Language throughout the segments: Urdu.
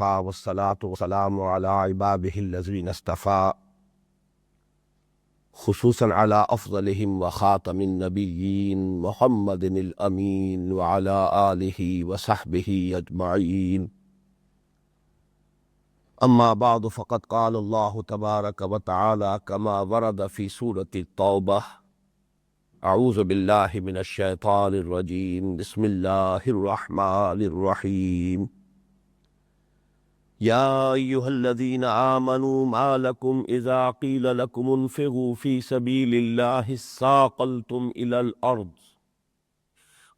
والصلاة والسلام على عباده الذين اصطفى خصوصا على أفضلهم وخاتم النبيين محمد الأمين وعلى آله وصحبه أجمعين. أما بعد فقد قال الله تبارك وتعالى كما ورد في سورة التوبة: أعوذ بالله من الشيطان الرجيم بسم الله الرحمن الرحيم. يا أيها الذين آمنوا ما لكم إذا قيل لكم انفروا في سبيل الله اثاقلتم إلى الأرض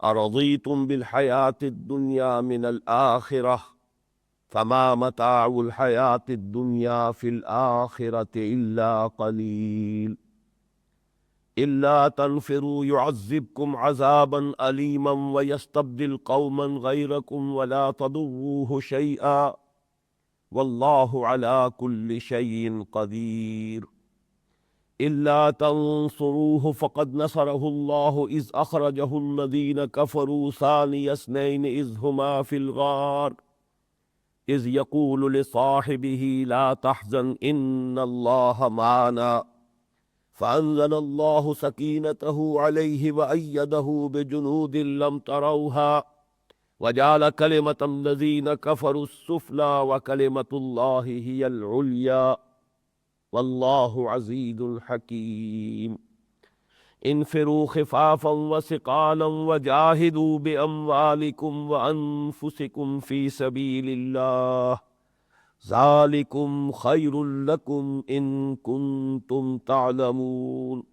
أرضيتم بالحياة الدنيا من الآخرة فما متاع الحياة الدنيا في الآخرة إلا قليل إلا تنفروا يعذبكم عذابا أليما ويستبدل قوما غيركم ولا تضروه شيئا والله على كل شيء قدير إلا تنصروه فقد نصره الله إذ أخرجه الذين كفروا ثاني اثنين إذ هما في الغار إذ يقول لصاحبه لا تحزن إن الله معنا فأنزل الله سكينته عليه وأيده بجنود لم تروها وجعل كلمة الذين كفروا السفلى وكلمة الله هي العليا والله عزيز حكيم. انفروا خفافا وثقالا وجاهدوا بأموالكم وأنفسكم في سبيل الله ذلكم خير لكم إن كنتم تعلمون.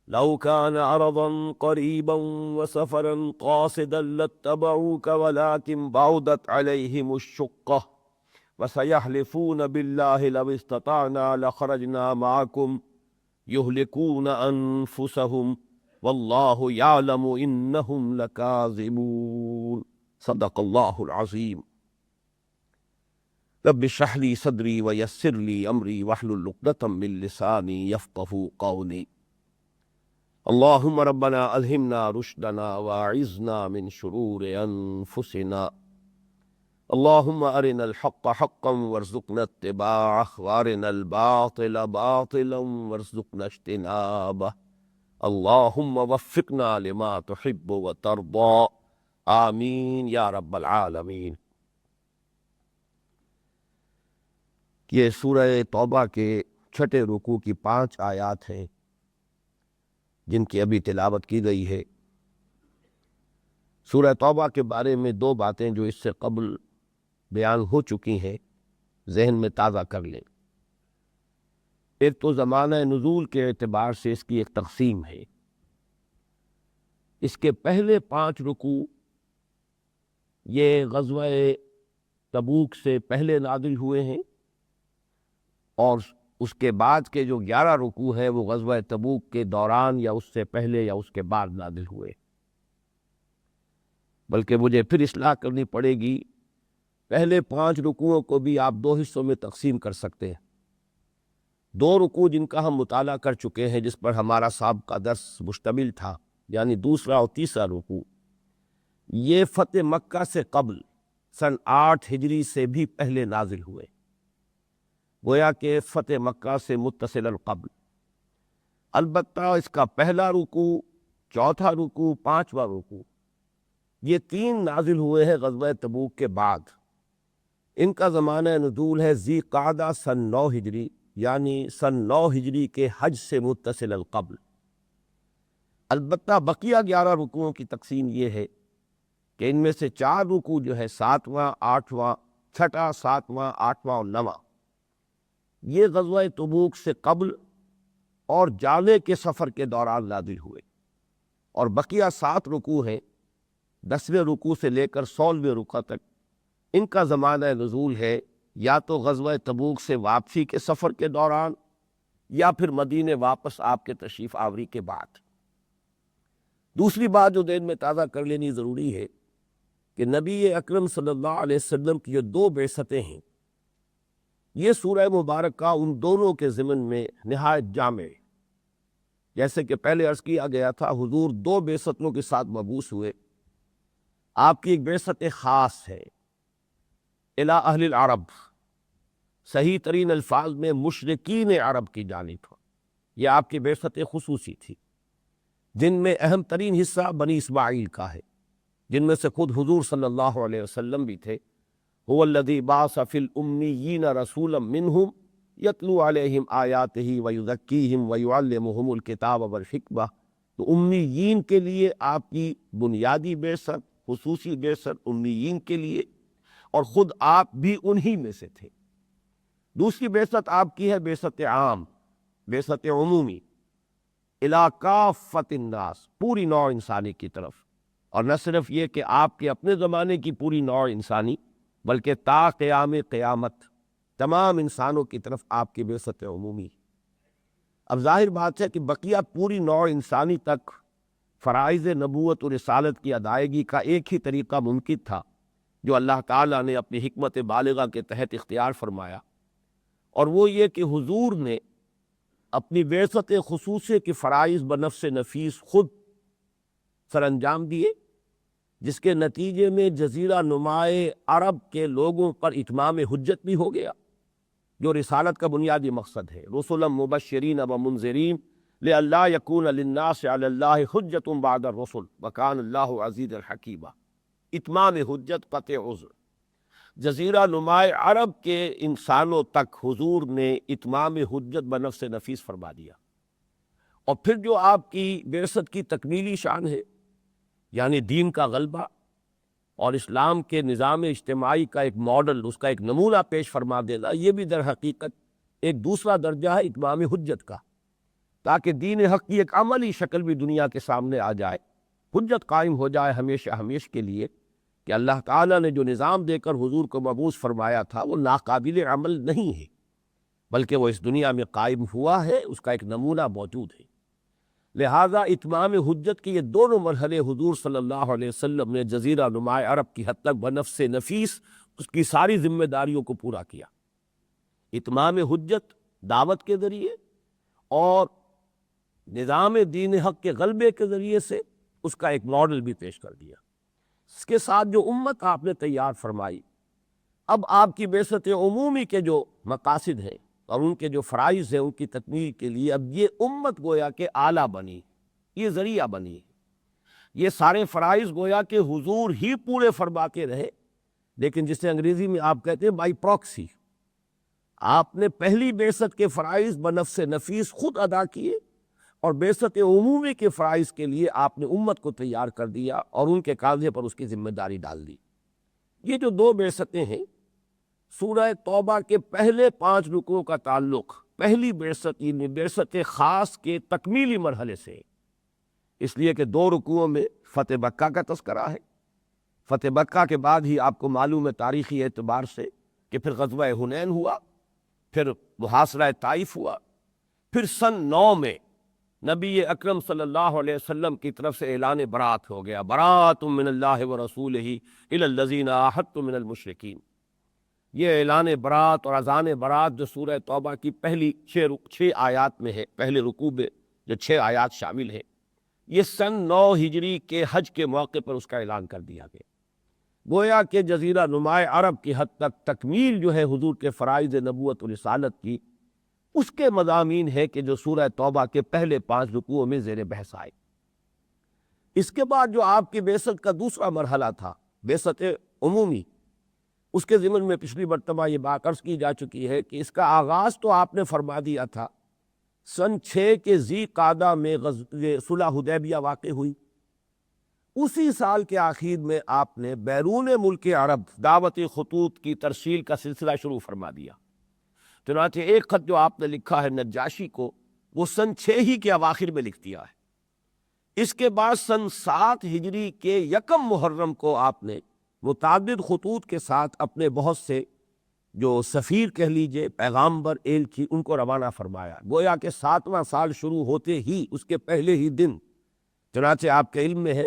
لو كان عرضا قريبا وسفرا قاصدا لاتبعوك ولكن بعدت عليهم الشقة وسيحلفون بالله لو استطعنا لخرجنا معكم يهلكون أنفسهم والله يعلم إنهم لكاذبون. صدق الله العظيم. رب اشرح لي صدري ويسر لي أمري واحلل عقدة من لساني يفقهوا قولي. اللهم ربنا ألهمنا رشدنا واعذنا من شرور أنفسنا. اللهم أرنا الحق حقا وارزقنا اتباعه وأرنا الباطل باطلا وارزقنا اجتنابه. اللهم وفقنا لما تحب وترضى آمین یا رب العالمین. یہ سورہ توبہ کے چھٹے رکوع کی 5 آیات ہیں جن کی ابھی تلاوت کی گئی ہے. سورہ توبہ کے بارے میں 2 باتیں جو اس سے قبل بیان ہو چکی ہیں ذہن میں تازہ کر لیں. ایک تو زمانہ نزول کے اعتبار سے اس کی ایک تقسیم ہے. اس کے پہلے 5 رکوع یہ غزوہ تبوک سے پہلے نازل ہوئے ہیں اور اس کے بعد کے جو 11 رکوع ہیں وہ غزوہ تبوک کے دوران یا اس سے پہلے یا اس کے بعد نازل ہوئے. بلکہ مجھے پھر اصلاح کرنی پڑے گی، پہلے 5 رکوعوں کو بھی آپ 2 حصوں میں تقسیم کر سکتے ہیں. 2 رکوع جن کا ہم مطالعہ کر چکے ہیں جس پر ہمارا سابقہ درس مشتمل تھا، یعنی دوسرا اور تیسرا رکوع، یہ فتح مکہ سے قبل سن 8 ہجری سے بھی پہلے نازل ہوئے، گویا کہ فتح مکہ سے متصل قبل. البتہ اس کا پہلا رکوع، چوتھا رکوع، 5واں رکوع یہ 3 نازل ہوئے ہیں غزوہ تبوک کے بعد. ان کا زمانہ نزول ہے ذی قعدہ سن 9 ہجری، یعنی سن 9 ہجری کے حج سے متصل قبل. البتہ بقیہ 11 رکوعوں کی تقسیم یہ ہے کہ ان میں سے 4 رکوع جو ہے 7واں، 8واں، 6واں، 7واں، 8واں اور 9واں یہ غزوہ تبوک سے قبل اور جانے کے سفر کے دوران نازل ہوئے، اور بقیہ 7 رکوع ہیں 10ویں رکوع سے لے کر 16ویں رکوع تک. ان کا زمانہ نزول ہے یا تو غزوہ تبوک سے واپسی کے سفر کے دوران یا پھر مدینے واپس آپ کے تشریف آوری کے بعد. دوسری بات جو ذہن میں تازہ کر لینی ضروری ہے کہ نبی اکرم صلی اللہ علیہ وسلم کی جو 2 بعثتیں ہیں یہ سورہ مبارکہ ان دونوں کے ضمن میں نہایت جامع ہے. جیسے کہ پہلے عرض کیا گیا تھا، حضور 2 بعثتوں کے ساتھ مبعوث ہوئے. آپ کی ایک بعثت خاص ہے، الی اہل العرب، صحیح ترین الفاظ میں مشرکین عرب کی جانب، یہ آپ کی بعثت خصوصی تھی، جن میں اہم ترین حصہ بنی اسماعیل کا ہے، جن میں سے خود حضور صلی اللہ علیہ وسلم بھی تھے۔ هو الذی بعث فی الامیین رسولا منہم یتلو علیہم آیاتہ ویزکیہم ویعلمہم الکتاب والحکمہ۔ تو امیین کے لیے آپ کی بنیادی بعثت، خصوصی بعثت امیین کے لیے، اور خود آپ بھی انہی میں سے تھے۔ دوسری بعثت آپ کی ہے بعثت عام، بعثت عمومی، الی کافۃ الناس، پوری نوع انسانی کی طرف، اور نہ صرف یہ کہ آپ کے اپنے زمانے کی پوری نوع انسانی، بلکہ تا قیام قیامت تمام انسانوں کی طرف آپ کی بعثت عمومی۔ اب ظاہر بات ہے کہ بقیہ پوری نوع انسانی تک فرائض نبوت و رسالت کی ادائیگی کا ایک ہی طریقہ ممکن تھا، جو اللہ تعالیٰ نے اپنی حکمت بالغہ کے تحت اختیار فرمایا، اور وہ یہ کہ حضور نے اپنی بعثت خصوصی کے فرائض بنفس نفیس خود سر انجام دیے، جس کے نتیجے میں جزیرہ نمائے عرب کے لوگوں پر اتمام حجت بھی ہو گیا، جو رسالت کا بنیادی مقصد ہے۔ رسلا مبشرین و منذرین لئلا یکون للناس علی اللہ حجت بعد الرسل وکان اللہ عزیزا حکیما۔ اتمام حجت، قطع عذر، جزیرہ نمائے عرب کے انسانوں تک حضور نے اتمام حجت بنفس نفیس فرما دیا۔ اور پھر جو آپ کی بعثت کی تکمیلی شان ہے، یعنی دین کا غلبہ اور اسلام کے نظام اجتماعی کا ایک ماڈل، اس کا ایک نمونہ پیش فرما دینا، یہ بھی در حقیقت ایک دوسرا درجہ ہے اتمام حجت کا، تاکہ دین حق کی ایک عملی شکل بھی دنیا کے سامنے آ جائے، حجت قائم ہو جائے ہمیشہ ہمیشہ کے لیے کہ اللہ تعالیٰ نے جو نظام دے کر حضور کو مبعوث فرمایا تھا وہ ناقابل عمل نہیں ہے، بلکہ وہ اس دنیا میں قائم ہوا ہے، اس کا ایک نمونہ موجود ہے۔ لہذا اتمام حجت کے یہ دونوں مرحلے حضور صلی اللہ علیہ وسلم نے جزیرہ نمائے عرب کی حد تک بنفس نفیس اس کی ساری ذمہ داریوں کو پورا کیا۔ اتمام حجت دعوت کے ذریعے اور نظام دین حق کے غلبے کے ذریعے سے اس کا ایک ماڈل بھی پیش کر دیا۔ اس کے ساتھ جو امت آپ نے تیار فرمائی، اب آپ کی بعثت عمومی کے جو مقاصد ہیں اور ان کے جو فرائض ہیں ان کی تکمیل کے لیے اب یہ امت گویا کہ آلہ بنی، یہ ذریعہ بنی، یہ سارے فرائض گویا کہ حضور ہی پورے فرماتے رہے، لیکن جسے انگریزی میں آپ کہتے ہیں بائی پراکسی۔ آپ نے پہلی بعثت کے فرائض بنفس نفیس خود ادا کیے، اور بعثت عمومی کے فرائض کے لیے آپ نے امت کو تیار کر دیا اور ان کے کاندھے پر اس کی ذمہ داری ڈال دی۔ یہ جو دو بعثتیں ہیں، سورہ توبہ کے پہلے 5 رکوع کا تعلق پہلی بعثت یعنی بعثت خاص کے تکمیلی مرحلے سے، اس لیے کہ 2 رکوعوں میں فتح مکہ کا تذکرہ ہے۔ فتح مکہ کے بعد ہی آپ کو معلوم ہے تاریخی اعتبار سے کہ پھر غزوہ حنین ہوا، پھر محاصرہ طائف ہوا، پھر سن 9 میں نبی اکرم صلی اللہ علیہ وسلم کی طرف سے اعلان برات ہو گیا، برات من اللہ ورسولہ الی الذین عاہدتم من المشرکین۔ یہ اعلان برات اور اذان برات جو سورہ توبہ کی پہلی 6 آیات میں ہے، پہلے رکوع میں جو 6 آیات شامل ہیں، یہ سن 9 ہجری کے حج کے موقع پر اس کا اعلان کر دیا گیا۔ گویا کہ جزیرہ نمائے عرب کی حد تک تکمیل جو ہے حضور کے فرائض نبوت و رسالت کی، اس کے مضامین ہے کہ جو سورہ توبہ کے پہلے 5 رکوعوں میں زیر بحث آئے۔ اس کے بعد جو آپ کی بعثت کا دوسرا مرحلہ تھا، بعثت عمومی، اس کے ضمن میں پچھلی مرتبہ یہ بات عرض کی جا چکی ہے کہ اس کا آغاز تو آپ نے فرما دیا تھا سن 6 کے ذی قعدہ میں صلح حدیبیہ واقع ہوئی۔ اسی سال کے آخر میں آپ نے بیرون ملک عرب دعوت خطوط کی ترسیل کا سلسلہ شروع فرما دیا۔ چنانچہ ایک خط جو آپ نے لکھا ہے نجاشی کو، وہ سن 6 ہی کے اواخر میں لکھ دیا ہے۔ اس کے بعد سن 7 ہجری کے 1 محرم کو آپ نے متعدد خطوط کے ساتھ اپنے بہت سے جو سفیر کہہ لیجئے، پیغامبر، ایلچی، ان کو روانہ فرمایا۔ گویا کہ 7واں سال شروع ہوتے ہی اس کے پہلے ہی دن، چنانچہ آپ کے علم میں ہے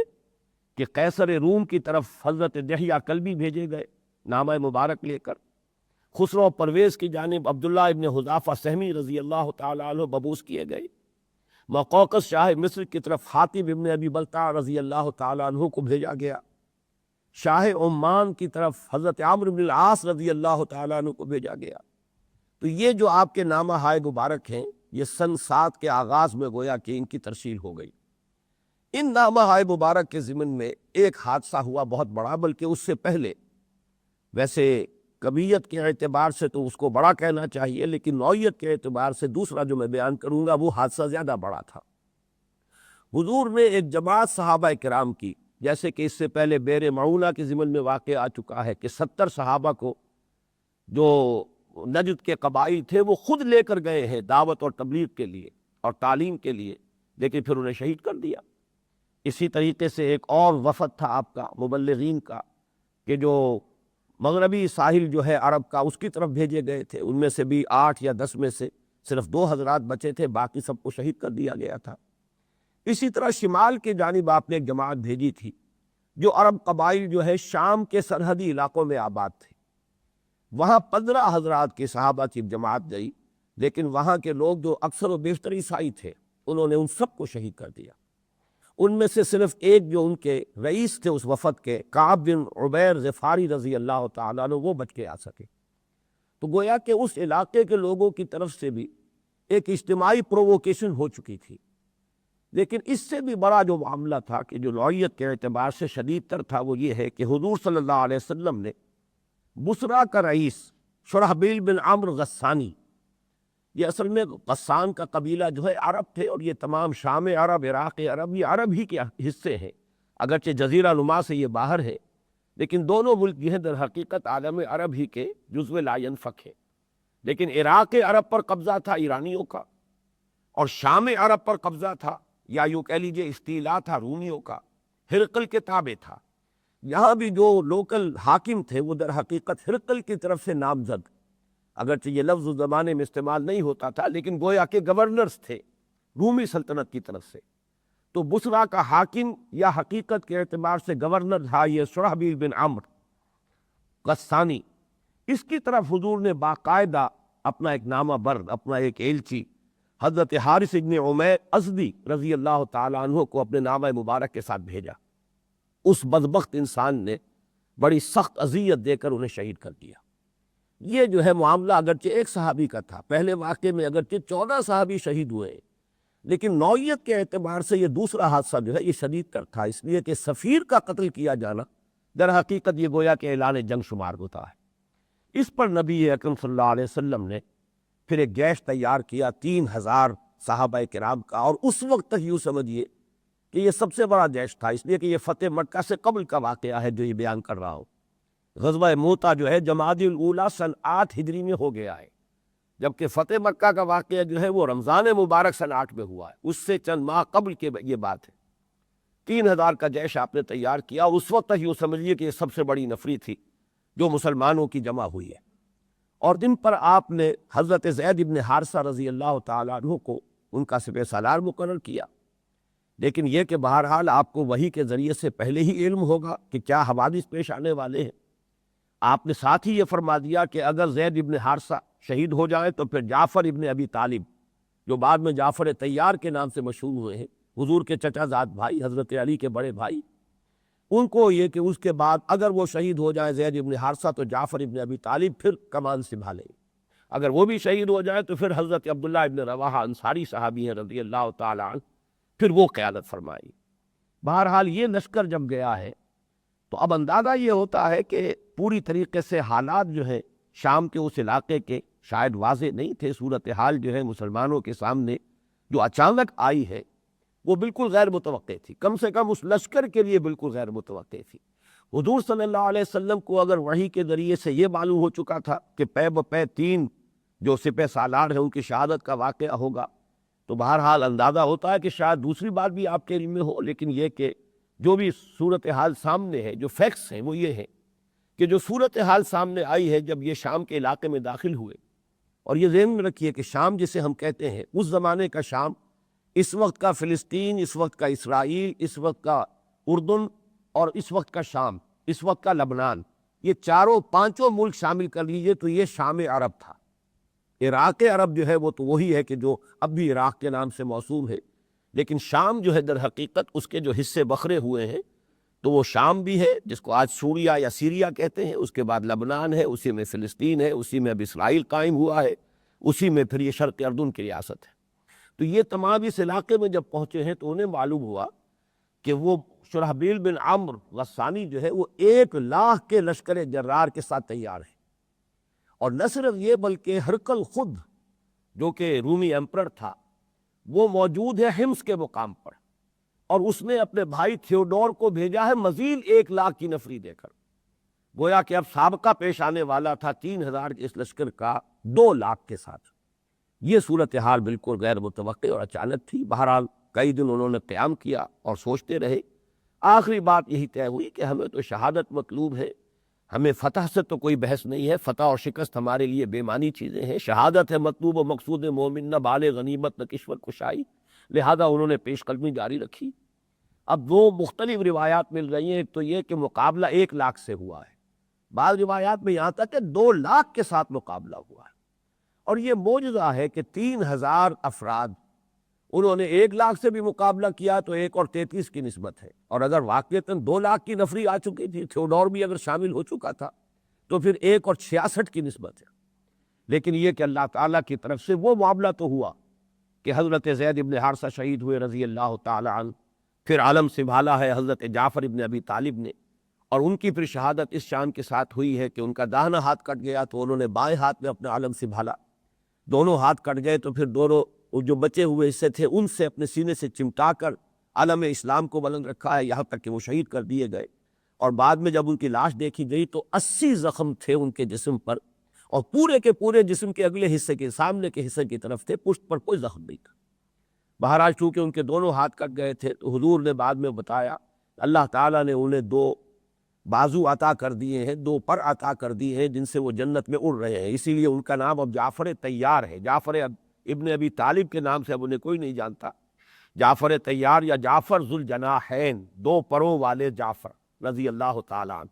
کہ قیصر روم کی طرف حضرت دحیہ کلبی بھیجے گئے نامہ مبارک لے کر، خسرو پرویز کی جانب عبداللہ ابن حذافہ سہمی رضی اللہ تعالیٰ عنہ مبعوث کیے گئے، مقوقس شاہ مصر کی طرف حاتم ابن ابی بلتع رضی اللہ تعالیٰ عنہ کو بھیجا گیا، شاہ عمان کی طرف حضرت عمرو بن العاص رضی اللہ تعالیٰ عنہ کو بھیجا گیا۔ تو یہ جو آپ کے نامہ ہائے مبارک ہیں، یہ سن 7 کے آغاز میں گویا کہ ان کی ترسیل ہو گئی۔ ان نامہ ہائے مبارک کے ضمن میں ایک حادثہ ہوا بہت بڑا، بلکہ اس سے پہلے، ویسے کمیت کے اعتبار سے تو اس کو بڑا کہنا چاہیے، لیکن نوعیت کے اعتبار سے دوسرا جو میں بیان کروں گا وہ حادثہ زیادہ بڑا تھا۔ حضور نے ایک جماعت صحابہ کرام کی، جیسے کہ اس سے پہلے بیر معونہ کے ضمن میں واقع آ چکا ہے کہ 70 صحابہ کو جو نجد کے قبائل تھے وہ خود لے کر گئے ہیں دعوت اور تبلیغ کے لیے اور تعلیم کے لیے، لیکن پھر انہیں شہید کر دیا۔ اسی طریقے سے ایک اور وفد تھا آپ کا مبلغین کا، کہ جو مغربی ساحل جو ہے عرب کا اس کی طرف بھیجے گئے تھے، ان میں سے بھی 8 یا 10 میں سے صرف 2 حضرات بچے تھے، باقی سب کو شہید کر دیا گیا تھا۔ اسی طرح شمال کی جانب آپ نے ایک جماعت بھیجی تھی، جو عرب قبائل جو ہے شام کے سرحدی علاقوں میں آباد تھے۔ وہاں 15 حضرات کے صحابہ کی جماعت گئی، لیکن وہاں کے لوگ جو اکثر و بیشتر عیسائی تھے، انہوں نے ان سب کو شہید کر دیا۔ ان میں سے صرف ایک جو ان کے رئیس تھے اس وفد کے، کعب بن عبیر غفاری رضی اللہ تعالیٰ عنہ، وہ بچ کے آ سکے۔ تو گویا کہ اس علاقے کے لوگوں کی طرف سے بھی ایک اجتماعی پرووکیشن ہو چکی تھی۔ لیکن اس سے بھی بڑا جو معاملہ تھا کہ جو نوعیت کے اعتبار سے شدید تر تھا، وہ یہ ہے کہ حضور صلی اللہ علیہ وسلم نے بصرہ کا رئیس شرحبیل بن عمرو غسانی، یہ اصل میں غسان کا قبیلہ جو ہے عرب تھے، اور یہ تمام شام عرب، عراق عرب، یہ عرب ہی کے حصے ہیں، اگرچہ جزیرہ نما سے یہ باہر ہے، لیکن دونوں ملک جو ہیں در حقیقت عالم عرب ہی کے جزو لا ینفک ہے۔ لیکن عراق عرب پر قبضہ تھا ایرانیوں کا، اور شام عرب پر قبضہ تھا، یا یوں کہہ لیجیے استیلا تھا رومیوں کا، ہرقل کے تابع تھا۔ یہاں بھی جو لوکل حاکم تھے وہ در حقیقت ہرقل کی طرف سے نامزد، اگرچہ یہ لفظ اس زمانے میں استعمال نہیں ہوتا تھا، لیکن گویا کہ گورنرز تھے رومی سلطنت کی طرف سے۔ تو بصرہ کا حاکم یا حقیقت کے اعتبار سے گورنر تھا یہ شرحبیل بن عمرو غسانی۔ اس کی طرف حضور نے باقاعدہ اپنا ایک نامہ بر، اپنا ایک ایلچی حضرت حارث ابن عمیر ازدی رضی اللہ تعالیٰ عنہ کو اپنے نامہ مبارک کے ساتھ بھیجا۔ اس بدبخت انسان نے بڑی سخت اذیت دے کر انہیں شہید کر دیا۔ یہ جو ہے معاملہ اگرچہ ایک صحابی کا تھا، پہلے واقعے میں اگرچہ 14 صحابی شہید ہوئے، لیکن نوعیت کے اعتبار سے یہ دوسرا حادثہ جو ہے یہ شدید تر تھا، اس لیے کہ سفیر کا قتل کیا جانا در حقیقت یہ گویا کہ اعلان جنگ شمار ہوتا ہے۔ اس پر نبی اکرم صلی اللہ علیہ وسلم نے پھر ایک جیش تیار کیا 3000 صحابہ کرام کا، اور اس وقت تک یوں سمجھیے کہ یہ سب سے بڑا جیش تھا، اس لیے کہ یہ فتح مکہ سے قبل کا واقعہ ہے جو یہ بیان کر رہا ہوں۔ غزوہ موتا جو ہے جمادی الاولیٰ سن 8 ہجری میں ہو گیا ہے، جبکہ فتح مکہ کا واقعہ جو ہے وہ رمضان مبارک سن 8 میں ہوا ہے، اس سے چند ماہ قبل کے یہ بات ہے۔ 3000 کا جیش آپ نے تیار کیا، اور اس وقت تک یوں سمجھیے کہ یہ سب سے بڑی نفری تھی جو مسلمانوں کی جمع ہوئی ہے۔ اور دن پر آپ نے حضرت زید بن حارثہ رضی اللہ تعالیٰ عنہ کو ان کا سپہ سالار مقرر کیا، لیکن یہ کہ بہرحال آپ کو وحی کے ذریعے سے پہلے ہی علم ہوگا کہ کیا حوادث پیش آنے والے ہیں۔ آپ نے ساتھ ہی یہ فرما دیا کہ اگر زید ابن حارثہ شہید ہو جائے تو پھر جعفر ابن ابی طالب، جو بعد میں جعفر طیار کے نام سے مشہور ہوئے ہیں، حضور کے چچا زاد بھائی، حضرت علی کے بڑے بھائی، ان کو یہ کہ اس کے بعد اگر وہ شہید ہو جائے زید ابن حارثہ تو جعفر ابن ابی طالب پھر کمان سنبھالیں، اگر وہ بھی شہید ہو جائے تو پھر حضرت عبداللہ ابن رواحہ انصاری صحابی ہیں رضی اللہ تعالیٰ عنہ، پھر وہ قیادت فرمائی۔ بہرحال یہ لشکر جب گیا ہے تو اب اندازہ یہ ہوتا ہے کہ پوری طریقے سے حالات جو ہے شام کے اس علاقے کے شاید واضح نہیں تھے، صورتحال جو ہے مسلمانوں کے سامنے جو اچانک آئی ہے وہ بالکل غیر متوقع تھی، کم سے کم اس لشکر کے لیے بالکل غیر متوقع تھی۔ حضور صلی اللہ علیہ وسلم کو اگر وحی کے ذریعے سے یہ معلوم ہو چکا تھا کہ پے بپے 3 جو سپہ سالار ہیں ان کی شہادت کا واقعہ ہوگا، تو بہرحال اندازہ ہوتا ہے کہ شاید دوسری بات بھی آپ کے علم میں ہو، لیکن یہ کہ جو بھی صورتحال سامنے ہے، جو فیکٹس ہیں وہ یہ ہے کہ جو صورتحال سامنے آئی ہے جب یہ شام کے علاقے میں داخل ہوئے، اور یہ ذہن میں رکھیے کہ شام جسے ہم کہتے ہیں اس زمانے کا شام، اس وقت کا فلسطین، اس وقت کا اسرائیل، اس وقت کا اردن، اور اس وقت کا شام، اس وقت کا لبنان، یہ 4-5 ملک شامل کر لیجئے تو یہ شام عرب تھا۔ عراق عرب جو ہے وہ تو وہی ہے کہ جو اب بھی عراق کے نام سے موسوم ہے، لیکن شام جو ہے در حقیقت اس کے جو حصے بکھرے ہوئے ہیں تو وہ شام بھی ہے جس کو آج سوریا یا سیریا کہتے ہیں، اس کے بعد لبنان ہے، اسی میں فلسطین ہے، اسی میں اب اسرائیل قائم ہوا ہے، اسی میں پھر یہ شرق اردن کی ریاست ہے۔ تو یہ تمام اس علاقے میں جب پہنچے ہیں تو انہیں معلوم ہوا کہ وہ شرحبیل بن عمرو غسانی جو ہے وہ 1,00,000 کے لشکر جرار کے ساتھ تیار ہے، اور نہ صرف یہ بلکہ ہرقل خود جو کہ رومی ایمپرر تھا وہ موجود ہے حمص کے مقام پر، اور اس نے اپنے بھائی تھیوڈور کو بھیجا ہے مزید 1,00,000 کی نفری دے کر۔ گویا کہ اب سابقہ پیش آنے والا تھا 3,000 کے اس لشکر کا 2,00,000 کے ساتھ۔ یہ صورتحال بالکل غیر متوقع اور اچانک تھی۔ بہرحال کئی دن انہوں نے قیام کیا اور سوچتے رہے۔ آخری بات یہی طے ہوئی کہ ہمیں تو شہادت مطلوب ہے، ہمیں فتح سے تو کوئی بحث نہیں ہے، فتح اور شکست ہمارے لیے بے معنی چیزیں ہیں، شہادت ہے مطلوب و مقصود مومن، نہ بال غنیمت نہ کشور کشائی، لہذا انہوں نے پیش قدمی جاری رکھی۔ اب دو مختلف روایات مل رہی ہیں، ایک تو یہ کہ مقابلہ 1,00,000 سے ہوا ہے، بعض روایات میں یہاں تک کہ 2,00,000 کے ساتھ مقابلہ ہوا ہے، اور یہ معجزہ ہے کہ 3,000 افراد انہوں نے 1,00,000 سے بھی مقابلہ کیا تو 1 اور 33 کی نسبت ہے، اور اگر واقعتاً 2,00,000 کی نفری آ چکی تھی، تھیوڈور بھی اگر شامل ہو چکا تھا تو پھر 1 اور 66 کی نسبت ہے۔ لیکن یہ کہ اللہ تعالیٰ کی طرف سے وہ معاملہ تو ہوا کہ حضرت زید ابن حارثہ شہید ہوئے رضی اللہ تعالی عنہ، پھر عالم سنبھالا ہے حضرت جعفر ابن ابی طالب نے، اور ان کی پھر شہادت اس شان کے ساتھ ہوئی ہے کہ ان کا داہنا ہاتھ کٹ گیا تو انہوں نے بائیں ہاتھ میں اپنا عالم سنبھالا، دونوں ہاتھ کٹ گئے تو پھر دونوں جو بچے ہوئے حصے تھے ان سے اپنے سینے سے چمٹا کر علم اسلام کو بلند رکھا ہے، یہاں تک کہ وہ شہید کر دیے گئے۔ اور بعد میں جب ان کی لاش دیکھی گئی تو 80 زخم تھے ان کے جسم پر، اور پورے کے پورے جسم کے اگلے حصے کے سامنے کے حصے کی طرف تھے، پشت پر کوئی زخم نہیں تھا۔ بہرحال چونکہ ان کے دونوں ہاتھ کٹ گئے تھے تو حضور نے بعد میں بتایا اللہ تعالیٰ نے انہیں 2 بازو عطا کر دیے ہیں، 2 پر عطا کر دیے ہیں جن سے وہ جنت میں اڑ رہے ہیں، اسی لیے ان کا نام اب جعفر طیار ہے۔ جعفر ابن ابی طالب کے نام سے اب انہیں کوئی نہیں جانتا، جعفر طیار یا جعفر ذوالجناحین، 2 پروں والے جعفر رضی اللہ تعالیٰ عنہ۔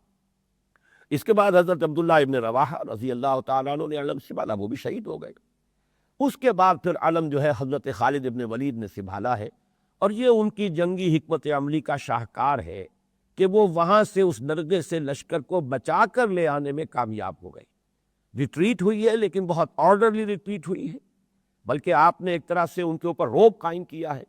اس کے بعد حضرت عبداللہ ابن رواحہ رضی اللہ تعالیٰ عنہ نے علم سنبھالا، وہ بھی شہید ہو گئے۔ اس کے بعد پھر علم جو ہے حضرت خالد ابن ولید نے سنبھالا ہے، اور یہ ان کی جنگی حکمت عملی کا شاہکار ہے کہ وہ وہاں سے اس درگاہ سے لشکر کو بچا کر لے آنے میں کامیاب ہو گئی۔ ریٹریٹ ہوئی ہے لیکن بہت آرڈرلی ریٹریٹ ہوئی ہے، بلکہ آپ نے ایک طرح سے ان کے اوپر روب قائم کیا ہے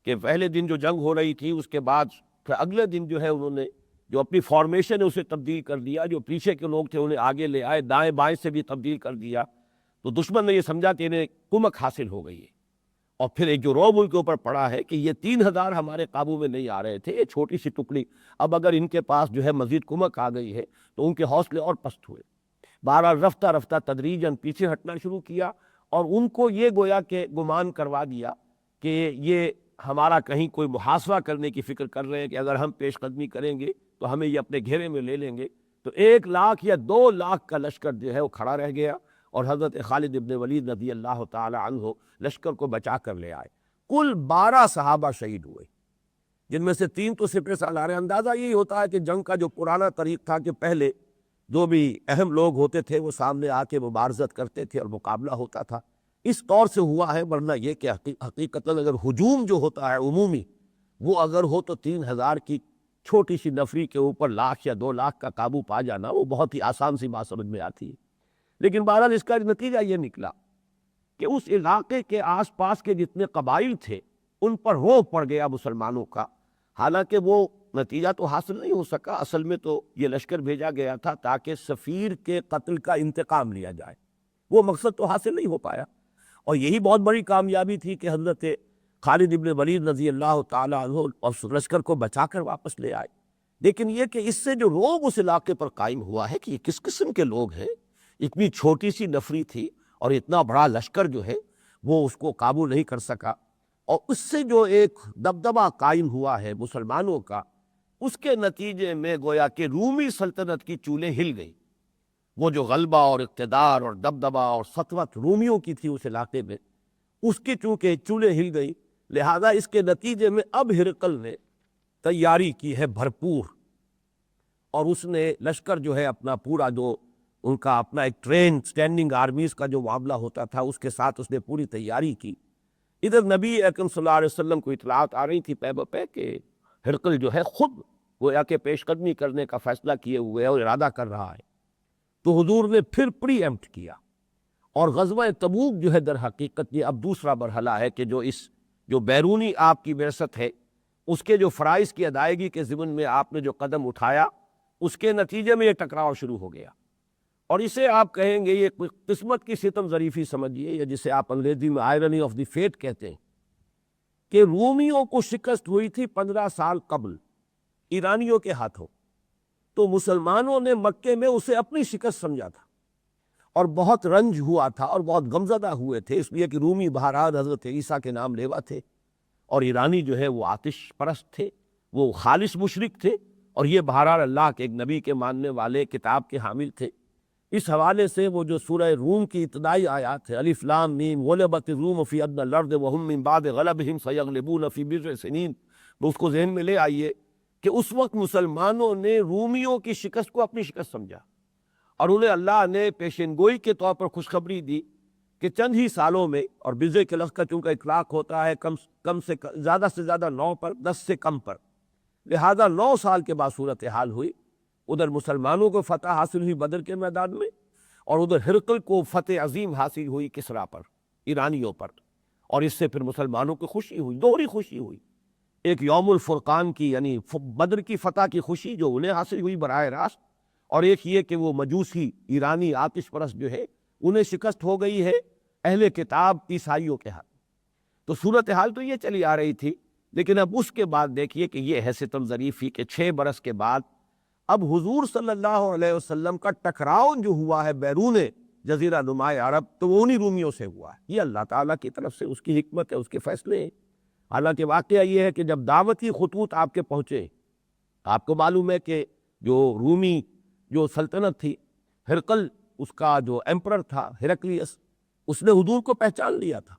کہ پہلے دن جو جنگ ہو رہی تھی اس کے بعد پھر اگلے دن جو ہے انہوں نے جو اپنی فارمیشن ہے اسے تبدیل کر دیا، جو پیچھے کے لوگ تھے انہیں آگے لے آئے، دائیں بائیں سے بھی تبدیل کر دیا، تو دشمن نے یہ سمجھا کہ انہیں کمک حاصل ہو گئی ہے، اور پھر ایک جو روب ان کے اوپر پڑا ہے کہ یہ 3,000 ہمارے قابو میں نہیں آ رہے تھے، یہ چھوٹی سی ٹکڑی، اب اگر ان کے پاس جو ہے مزید کمک آ گئی ہے تو ان کے حوصلے اور پست ہوئے۔ بہرحال رفتہ رفتہ تدریجاً پیچھے ہٹنا شروع کیا، اور ان کو یہ گویا کہ گمان کروا دیا کہ یہ ہمارا کہیں کوئی محاصرہ کرنے کی فکر کر رہے ہیں کہ اگر ہم پیش قدمی کریں گے تو ہمیں یہ اپنے گھیرے میں لے لیں گے۔ تو 1,00,000 یا 2,00,000 کا لشکر جو ہے وہ کھڑا رہ گیا، اور حضرت خالد ابن ولید رضی اللہ تعالی عنہ لشکر کو بچا کر لے آئے۔ کل 12 صحابہ شہید ہوئے، جن میں سے 3 تو سپہ سالار ہیں۔ اندازہ یہی ہوتا ہے کہ جنگ کا جو پرانا طریق تھا کہ پہلے جو بھی اہم لوگ ہوتے تھے وہ سامنے آ کے مبارزت کرتے تھے اور مقابلہ ہوتا تھا، اس طور سے ہوا ہے، ورنہ یہ کہ حقیقتاً اگر ہجوم جو ہوتا ہے عمومی وہ اگر ہو تو 3,000 کی چھوٹی سی نفری کے اوپر 1,00,000 یا 2,00,000 کا قابو پا جانا وہ بہت ہی آسان سی بات سمجھ میں آتی ہے۔ لیکن بہرحال اس کا نتیجہ یہ نکلا کہ اس علاقے کے آس پاس کے جتنے قبائل تھے ان پر روب پڑ گیا مسلمانوں کا، حالانکہ وہ نتیجہ تو حاصل نہیں ہو سکا۔ اصل میں تو یہ لشکر بھیجا گیا تھا تاکہ سفیر کے قتل کا انتقام لیا جائے، وہ مقصد تو حاصل نہیں ہو پایا، اور یہی بہت بڑی کامیابی تھی کہ حضرت خالد ابن ولید رضی اللہ تعالی عنہ اور لشکر کو بچا کر واپس لے آئے۔ لیکن یہ کہ اس سے جو روب اس علاقے پر قائم ہوا ہے کہ یہ کس قسم کے لوگ ہیں، اتنی چھوٹی سی نفری تھی اور اتنا بڑا لشکر جو ہے وہ اس کو قابو نہیں کر سکا، اور اس سے جو ایک دبدبہ قائم ہوا ہے مسلمانوں کا، اس کے نتیجے میں گویا کہ رومی سلطنت کی چولیں ہل گئی۔ وہ جو غلبہ اور اقتدار اور دبدبہ اور سطوت رومیوں کی تھی اس علاقے میں، اس کی چونکہ چولیں ہل گئی، لہذا اس کے نتیجے میں اب ہرقل نے تیاری کی ہے بھرپور، اور اس نے لشکر جو ہے اپنا پورا جو ان کا اپنا ایک ٹرین سٹینڈنگ آرمیز کا جو معاملہ ہوتا تھا اس کے ساتھ اس نے پوری تیاری کی۔ ادھر نبی اکرم صلی اللہ علیہ وسلم کو اطلاعات آ رہی تھی پے بپے کہ ہرقل جو ہے خود گویا کہ پیش قدمی کرنے کا فیصلہ کیے ہوئے اور ارادہ کر رہا ہے، تو حضور نے پھر پری ایمپٹ کیا، اور غزوہ تبوک جو ہے در حقیقت یہ اب دوسرا مرحلہ ہے کہ جو بیرونی آپ کی بعثت ہے اس کے جو فرائض کی ادائیگی کے ضمن میں آپ نے جو قدم اٹھایا اس کے نتیجے میں یہ ٹکراؤ شروع ہو گیا، اور اسے آپ کہیں گے یہ قسمت کی ستم ظریفی سمجھیے، یا جسے آپ انگریزی میں آئرنی آف دی فیٹ کہتے ہیں، کہ رومیوں کو شکست ہوئی تھی 15 سال قبل ایرانیوں کے ہاتھوں، تو مسلمانوں نے مکے میں اسے اپنی شکست سمجھا تھا اور بہت رنج ہوا تھا اور بہت غمزدہ ہوئے تھے، اس لیے کہ رومی بہرحال حضرت عیسیٰ کے نام لیوا تھے، اور ایرانی جو ہے وہ آتش پرست تھے، وہ خالص مشرک تھے، اور یہ بہرحال اللہ کے ایک نبی کے ماننے والے کتاب کے حامل تھے۔ اس حوالے سے وہ جو سورہ روم کی ابتدائی آیات ہے، الف لام میم غلبت الروم فی ادنی الارض وهم من بعد غلبهم سیغلبون فی بضع سنین، وہ اس کو ذہن میں لے آئیے کہ اس وقت مسلمانوں نے رومیوں کی شکست کو اپنی شکست سمجھا، اور انہیں اللہ نے پیشن گوئی کے طور پر خوشخبری دی کہ چند ہی سالوں میں، اور بضع کے لفظ کا چونکہ اطلاق ہوتا ہے کم سے زیادہ 9 پر، 10 سے کم پر، لہذا 9 سال کے بعد صورتحال ہوئی، ادھر مسلمانوں کو فتح حاصل ہوئی بدر کے میدان میں، اور ادھر ہرقل کو فتح عظیم حاصل ہوئی کسریٰ پر، ایرانیوں پر، اور اس سے پھر مسلمانوں کو خوشی ہوئی، دوہری خوشی ہوئی، ایک یوم الفرقان کی یعنی بدر کی فتح کی خوشی جو انہیں حاصل ہوئی براہ راست، اور ایک یہ کہ وہ مجوسی ایرانی آتش پرست جو ہے انہیں شکست ہو گئی ہے اہل کتاب عیسائیوں کے ہاتھ۔ تو صورتحال تو یہ چلی آ رہی تھی، لیکن اب اس کے بعد دیکھیے کہ یہ ہے ستم ظریفی کہ 6 برس کے بعد اب حضور صلی اللہ علیہ وسلم کا ٹکراؤ جو ہوا ہے بیرون جزیرہ نمائے عرب، تو وہ انہی رومیوں سے ہوا ہے۔ یہ اللہ تعالیٰ کی طرف سے اس کی حکمت ہے، اس کے فیصلے ہیں۔ حالانکہ واقعہ یہ ہے کہ جب دعوتی خطوط آپ کے پہنچے، آپ کو معلوم ہے کہ جو رومی جو سلطنت تھی، ہرقل اس کا جو ایمپرر تھا ہیرکلیس، اس نے حضور کو پہچان لیا تھا،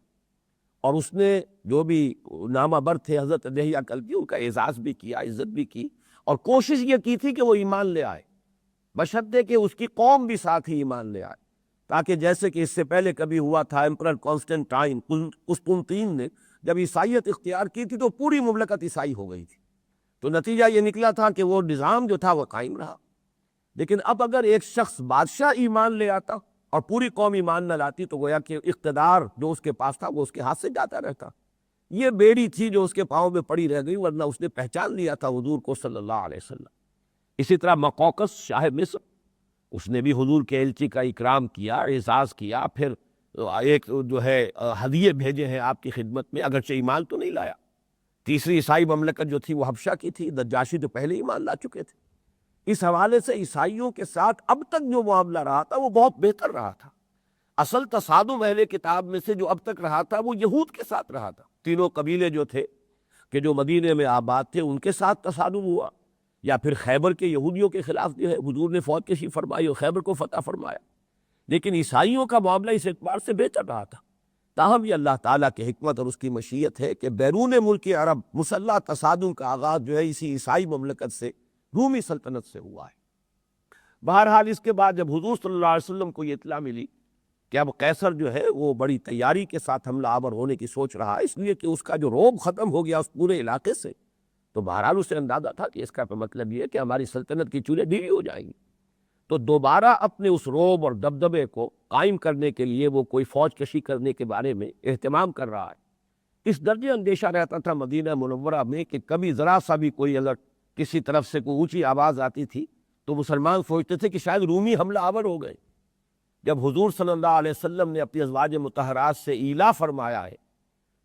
اور اس نے جو بھی نامہ بر تھے حضرت دہیہ کلبی ان کا اعزاز بھی کیا، عزت بھی کی، اور کوشش یہ کی تھی کہ وہ ایمان لے آئے، بشرطے کہ اس کی قوم بھی ساتھ ہی ایمان لے آئے، تاکہ جیسے کہ اس سے پہلے کبھی ہوا تھا ایمپرر کانسٹنٹائن قسطنطین نے جب عیسائیت اختیار کی تھی تو پوری مملکت عیسائی ہو گئی تھی، تو نتیجہ یہ نکلا تھا کہ وہ نظام جو تھا وہ قائم رہا۔ لیکن اب اگر ایک شخص بادشاہ ایمان لے آتا اور پوری قوم ایمان نہ لاتی تو گویا کہ اقتدار جو اس کے پاس تھا وہ اس کے ہاتھ سے جاتا رہتا۔ یہ بیڑی تھی جو اس کے پاؤں میں پڑی رہ گئی، ورنہ اس نے پہچان لیا تھا حضور کو صلی اللہ علیہ وسلم۔ اسی طرح مقوقس شاہ مصر، اس نے بھی حضور کے الچی کا اکرام کیا، اعزاز کیا، پھر ایک جو ہے ہدیے بھیجے ہیں آپ کی خدمت میں، اگرچہ ایمان تو نہیں لایا۔ تیسری عیسائی مملکت جو تھی وہ حبشہ کی تھی، نجاشی تو پہلے ایمان لا چکے تھے۔ اس حوالے سے عیسائیوں کے ساتھ اب تک جو معاملہ رہا تھا وہ بہت بہتر رہا تھا۔ اصل تصادم اہل کتاب میں سے جو اب تک رہا تھا وہ یہود کے ساتھ رہا تھا۔ تینوں قبیلے جو تھے کہ جو مدینے میں آباد تھے ان کے ساتھ تصادم ہوا، یا پھر خیبر کے یہودیوں کے خلاف جو ہے حضور نے فوج کشی فرمائی اور خیبر کو فتح فرمایا۔ لیکن عیسائیوں کا معاملہ اس اعتبار سے بہتر رہا تھا۔ تاہم یہ اللہ تعالیٰ کی حکمت اور اس کی مشیت ہے کہ بیرون ملک عرب مسلح تصادم کا آغاز جو ہے اسی عیسائی مملکت سے، رومی سلطنت سے ہوا ہے۔ بہرحال اس کے بعد جب حضور صلی اللہ علیہ وسلم کو یہ اطلاع ملی کہ اب قیصر جو ہے وہ بڑی تیاری کے ساتھ حملہ آور ہونے کی سوچ رہا ہے، اس لیے کہ اس کا جو رعب ختم ہو گیا اس پورے علاقے سے، تو بہرحال اسے اندازہ تھا کہ اس کا مطلب یہ ہے کہ ہماری سلطنت کی چولیں ڈھیلی ہو جائیں گی، تو دوبارہ اپنے اس رعب اور دبدبے کو قائم کرنے کے لیے وہ کوئی فوج کشی کرنے کے بارے میں اہتمام کر رہا ہے۔ اس درجے اندیشہ رہتا تھا مدینہ منورہ میں کہ کبھی ذرا سا بھی کوئی اگر کسی طرف سے کوئی اونچی آواز آتی تھی تو مسلمان سوچتے تھے کہ شاید رومی حملہ آور ہو گئے۔ جب حضور صلی اللہ علیہ وسلم نے اپنی ازواج مطہرات سے ایلا فرمایا ہے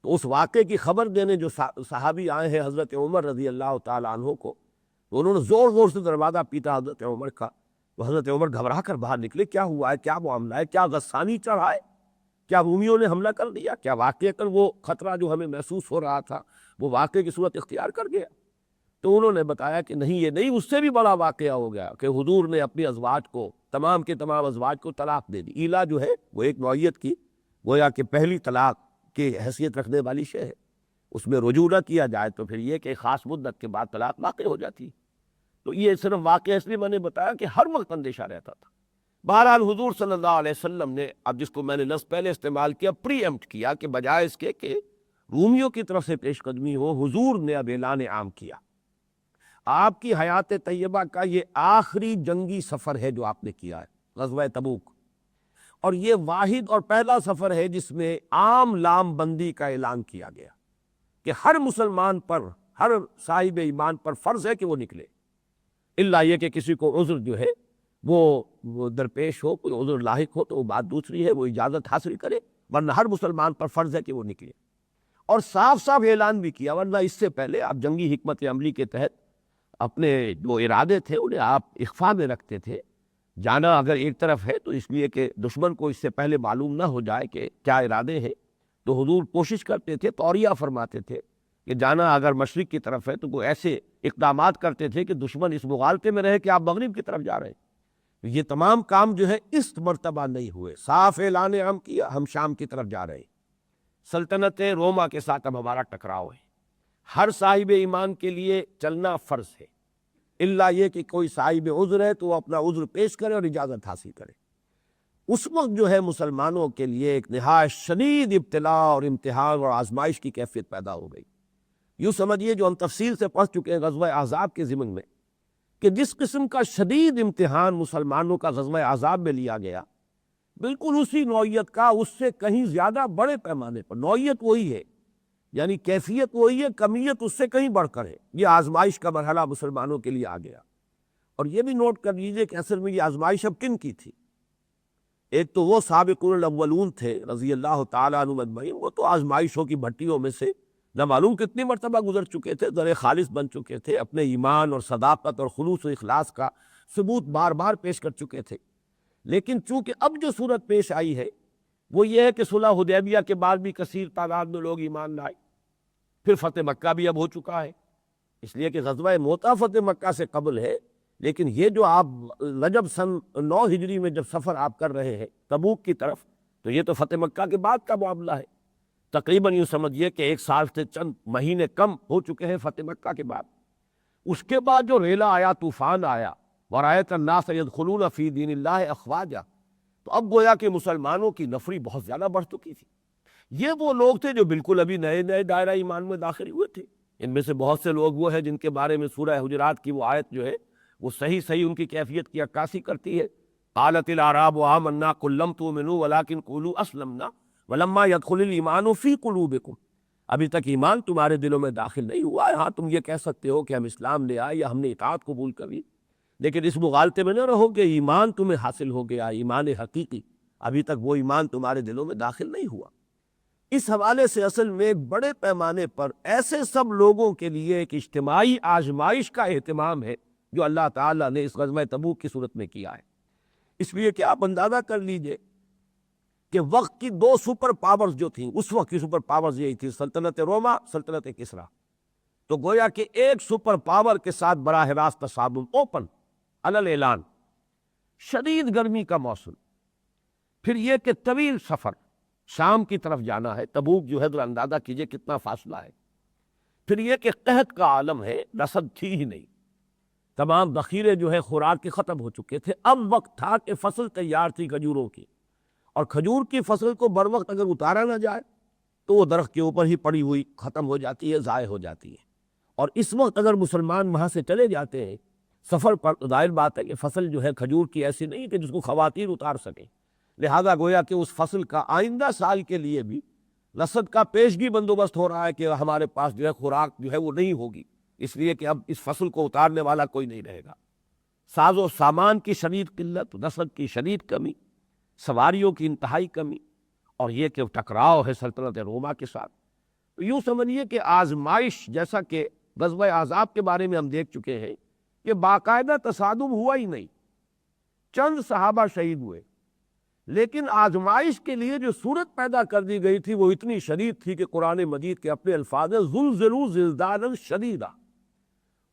تو اس واقعے کی خبر دینے جو صحابی آئے ہیں حضرت عمر رضی اللہ تعالیٰ عنہ کو، تو انہوں نے زور زور سے دروازہ پیٹا حضرت عمر کا، تو حضرت عمر گھبرا کر باہر نکلے، کیا ہوا ہے، کیا معاملہ ہے، کیا غسانی چڑھا ہے، کیا رومیوں نے حملہ کر دیا، کیا واقعہ وہ خطرہ جو ہمیں محسوس ہو رہا تھا وہ واقعے کی صورت اختیار کر گیا؟ تو انہوں نے بتایا کہ نہیں، یہ نہیں، اس سے بھی بڑا واقعہ ہو گیا کہ حضور نے اپنی ازواج کو، تمام کے تمام ازواج کو طلاق دے دی۔ ایلا جو ہے وہ ایک نوعیت کی گویا کہ پہلی طلاق کی حیثیت رکھنے والی شے ہے، اس میں رجوع نہ کیا جائے تو پھر یہ کہ خاص مدت کے بعد طلاق واقع ہو جاتی۔ تو یہ صرف واقعہ اس لیے میں نے بتایا کہ ہر وقت اندیشہ رہتا تھا۔ بہرحال حضور صلی اللہ علیہ وسلم نے اب جس کو میں نے لفظ پہلے استعمال کیا، پری ایمپٹ کیا، کہ بجائے اس کے کہ رومیوں کی طرف سے پیش قدمی ہو، حضور نے اب اعلان عام کیا۔ آپ کی حیات طیبہ کا یہ آخری جنگی سفر ہے جو آپ نے کیا ہے، غزوہ تبوک، اور یہ واحد اور پہلا سفر ہے جس میں عام لام بندی کا اعلان کیا گیا کہ ہر مسلمان پر، ہر صاحب ایمان پر فرض ہے کہ وہ نکلے، الا یہ کہ کسی کو عذر جو ہے وہ درپیش ہو، کوئی عذر لاحق ہو تو وہ بات دوسری ہے، وہ اجازت حاصل کرے، ورنہ ہر مسلمان پر فرض ہے کہ وہ نکلے۔ اور صاف صاف اعلان بھی کیا، ورنہ اس سے پہلے آپ جنگی حکمت عملی کے تحت اپنے جو ارادے تھے انہیں آپ اخفاء میں رکھتے تھے۔ جانا اگر ایک طرف ہے تو اس لیے کہ دشمن کو اس سے پہلے معلوم نہ ہو جائے کہ کیا ارادے ہیں، تو حضور کوشش کرتے تھے، توریہ فرماتے تھے کہ جانا اگر مشرق کی طرف ہے تو وہ ایسے اقدامات کرتے تھے کہ دشمن اس مغالطے میں رہے کہ آپ مغرب کی طرف جا رہے ہیں۔ یہ تمام کام جو ہے اس مرتبہ نہیں ہوئے، صاف اعلان ہم کیا ہم شام کی طرف جا رہے ہیں، سلطنت روما کے ساتھ اب ہمارا ٹکراؤ ہے، ہر صاحب ایمان کے لیے چلنا فرض ہے، الا یہ کہ کوئی صاحب عذر ہے تو وہ اپنا عذر پیش کرے اور اجازت حاصل کرے۔ اس وقت جو ہے مسلمانوں کے لیے ایک نہایت شدید ابتلاء اور امتحان اور آزمائش کی کیفیت پیدا ہو گئی۔ یوں سمجھیے جو ہم تفصیل سے پڑھ چکے ہیں غزوہ احزاب کے ضمن میں، کہ جس قسم کا شدید امتحان مسلمانوں کا غزوہ احزاب میں لیا گیا، بالکل اسی نوعیت کا، اس سے کہیں زیادہ بڑے پیمانے پر، نوعیت وہی ہے، یعنی کیفیت وہی ہے، کمیت اس سے کہیں بڑھ کر ہے۔ یہ آزمائش کا مرحلہ مسلمانوں کے لیے آ گیا۔ اور یہ بھی نوٹ کر لیجئے کہ اصل میں یہ آزمائش اب کن کی تھی؟ ایک تو وہ سابقون الاولون تھے رضی اللہ تعالیٰ عنہم اجمعین، وہ تو آزمائشوں کی بھٹیوں میں سے نہ معلوم کتنی مرتبہ گزر چکے تھے، در خالص بن چکے تھے، اپنے ایمان اور صداقت اور خلوص و اخلاص کا ثبوت بار بار پیش کر چکے تھے۔ لیکن چونکہ اب جو صورت پیش آئی ہے وہ یہ ہے کہ صلح حدیبیہ کے بعد بھی کثیر تعداد میں لوگ ایمان لائے، پھر فتح مکہ بھی اب ہو چکا ہے، اس لیے کہ غزوہ موطا فتح مکہ سے قبل ہے، لیکن یہ جو آپ رجب سن 9 ہجری میں جب سفر آپ کر رہے ہیں تبوک کی طرف، تو یہ تو فتح مکہ کے بعد کا معاملہ ہے۔ تقریباً یوں سمجھیے کہ 1 سال سے چند مہینے کم ہو چکے ہیں فتح مکہ کے بعد۔ اس کے بعد جو ریلا آیا، طوفان آیا، وَرَأَيْتَ النَّاسَ يَدْخُلُونَ فِي دِينِ اللَّهِ أَفْوَاجًا، تو اب گویا کہ مسلمانوں کی نفری بہت زیادہ بڑھ چکی تھی۔ یہ وہ لوگ تھے جو بالکل ابھی نئے نئے دائرہ ایمان میں داخل ہوئے تھے۔ ان میں سے بہت سے لوگ وہ ہیں جن کے بارے میں سورہ حجرات کی وہ آیت جو ہے وہ صحیح ان کی کیفیت کی عکاسی کرتی ہے۔ قالت الاعراب آمنا قل لم تؤمنوا ولكن قولوا اسلمنا ولما يدخل الايمان في قلوبكم، ابھی تک ایمان تمہارے دلوں میں داخل نہیں ہوا ہے، ہاں تم یہ کہہ سکتے ہو کہ ہم اسلام لے آئے یا ہم نے اطاعت قبول کری، لیکن اس مغالطے میں نہ رہو کہ ایمان تمہیں حاصل ہو گیا، ایمان حقیقی، ابھی تک وہ ایمان تمہارے دلوں میں داخل نہیں ہوا۔ اس حوالے سے اصل میں ایک بڑے پیمانے پر ایسے سب لوگوں کے لیے ایک اجتماعی آزمائش کا اہتمام ہے جو اللہ تعالیٰ نے اس غزوہ تبوک کی صورت میں کیا ہے۔ اس لیے کہ آپ اندازہ کر لیجئے کہ وقت کی 2 سپر پاورز جو تھیں، اس وقت کی سپر پاورز یہی تھی، سلطنت روما، سلطنت کسریٰ، تو گویا کہ ایک سپر پاور کے ساتھ براہ راست تصادم، اوپن علی اعلان، شدید گرمی کا موسم، پھر یہ کہ طویل سفر، شام کی طرف جانا ہے، تبوک جو ہے ذرا اندازہ کیجئے کتنا فاصلہ ہے، پھر یہ کہ قحط کا عالم ہے، رسد تھی ہی نہیں، تمام ذخیرے جو ہے خوراک کے ختم ہو چکے تھے، اب وقت تھا کہ فصل تیار تھی کھجوروں کی، اور کھجور کی فصل کو بر وقت اگر اتارا نہ جائے تو وہ درخت کے اوپر ہی پڑی ہوئی ختم ہو جاتی ہے، ضائع ہو جاتی ہے، اور اس وقت اگر مسلمان وہاں سے چلے جاتے ہیں سفر پر، ظاہر بات ہے کہ فصل جو ہے کھجور کی ایسی نہیں کہ جس کو خواتین اتار سکیں، لہذا گویا کہ اس فصل کا آئندہ سال کے لیے بھی رسد کا پیشگی بندوبست ہو رہا ہے کہ ہمارے پاس جو ہے خوراک جو ہے وہ نہیں ہوگی، اس لیے کہ اب اس فصل کو اتارنے والا کوئی نہیں رہے گا۔ ساز و سامان کی شدید قلت، رسد کی شدید کمی، سواریوں کی انتہائی کمی، اور یہ کہ ٹکراؤ ہے سلطنت روما کے ساتھ۔ تو یوں سمجھیے کہ آزمائش، جیسا کہ غزوہ احزاب کے بارے میں ہم دیکھ چکے ہیں کہ باقاعدہ تصادم ہوا ہی نہیں، چند صحابہ شہید ہوئے، لیکن آزمائش کے لیے جو صورت پیدا کر دی گئی تھی وہ اتنی شدید تھی کہ قرآن مجید کے اپنے الفاظ ہیں، زلزلوا زلزالا شدیدا،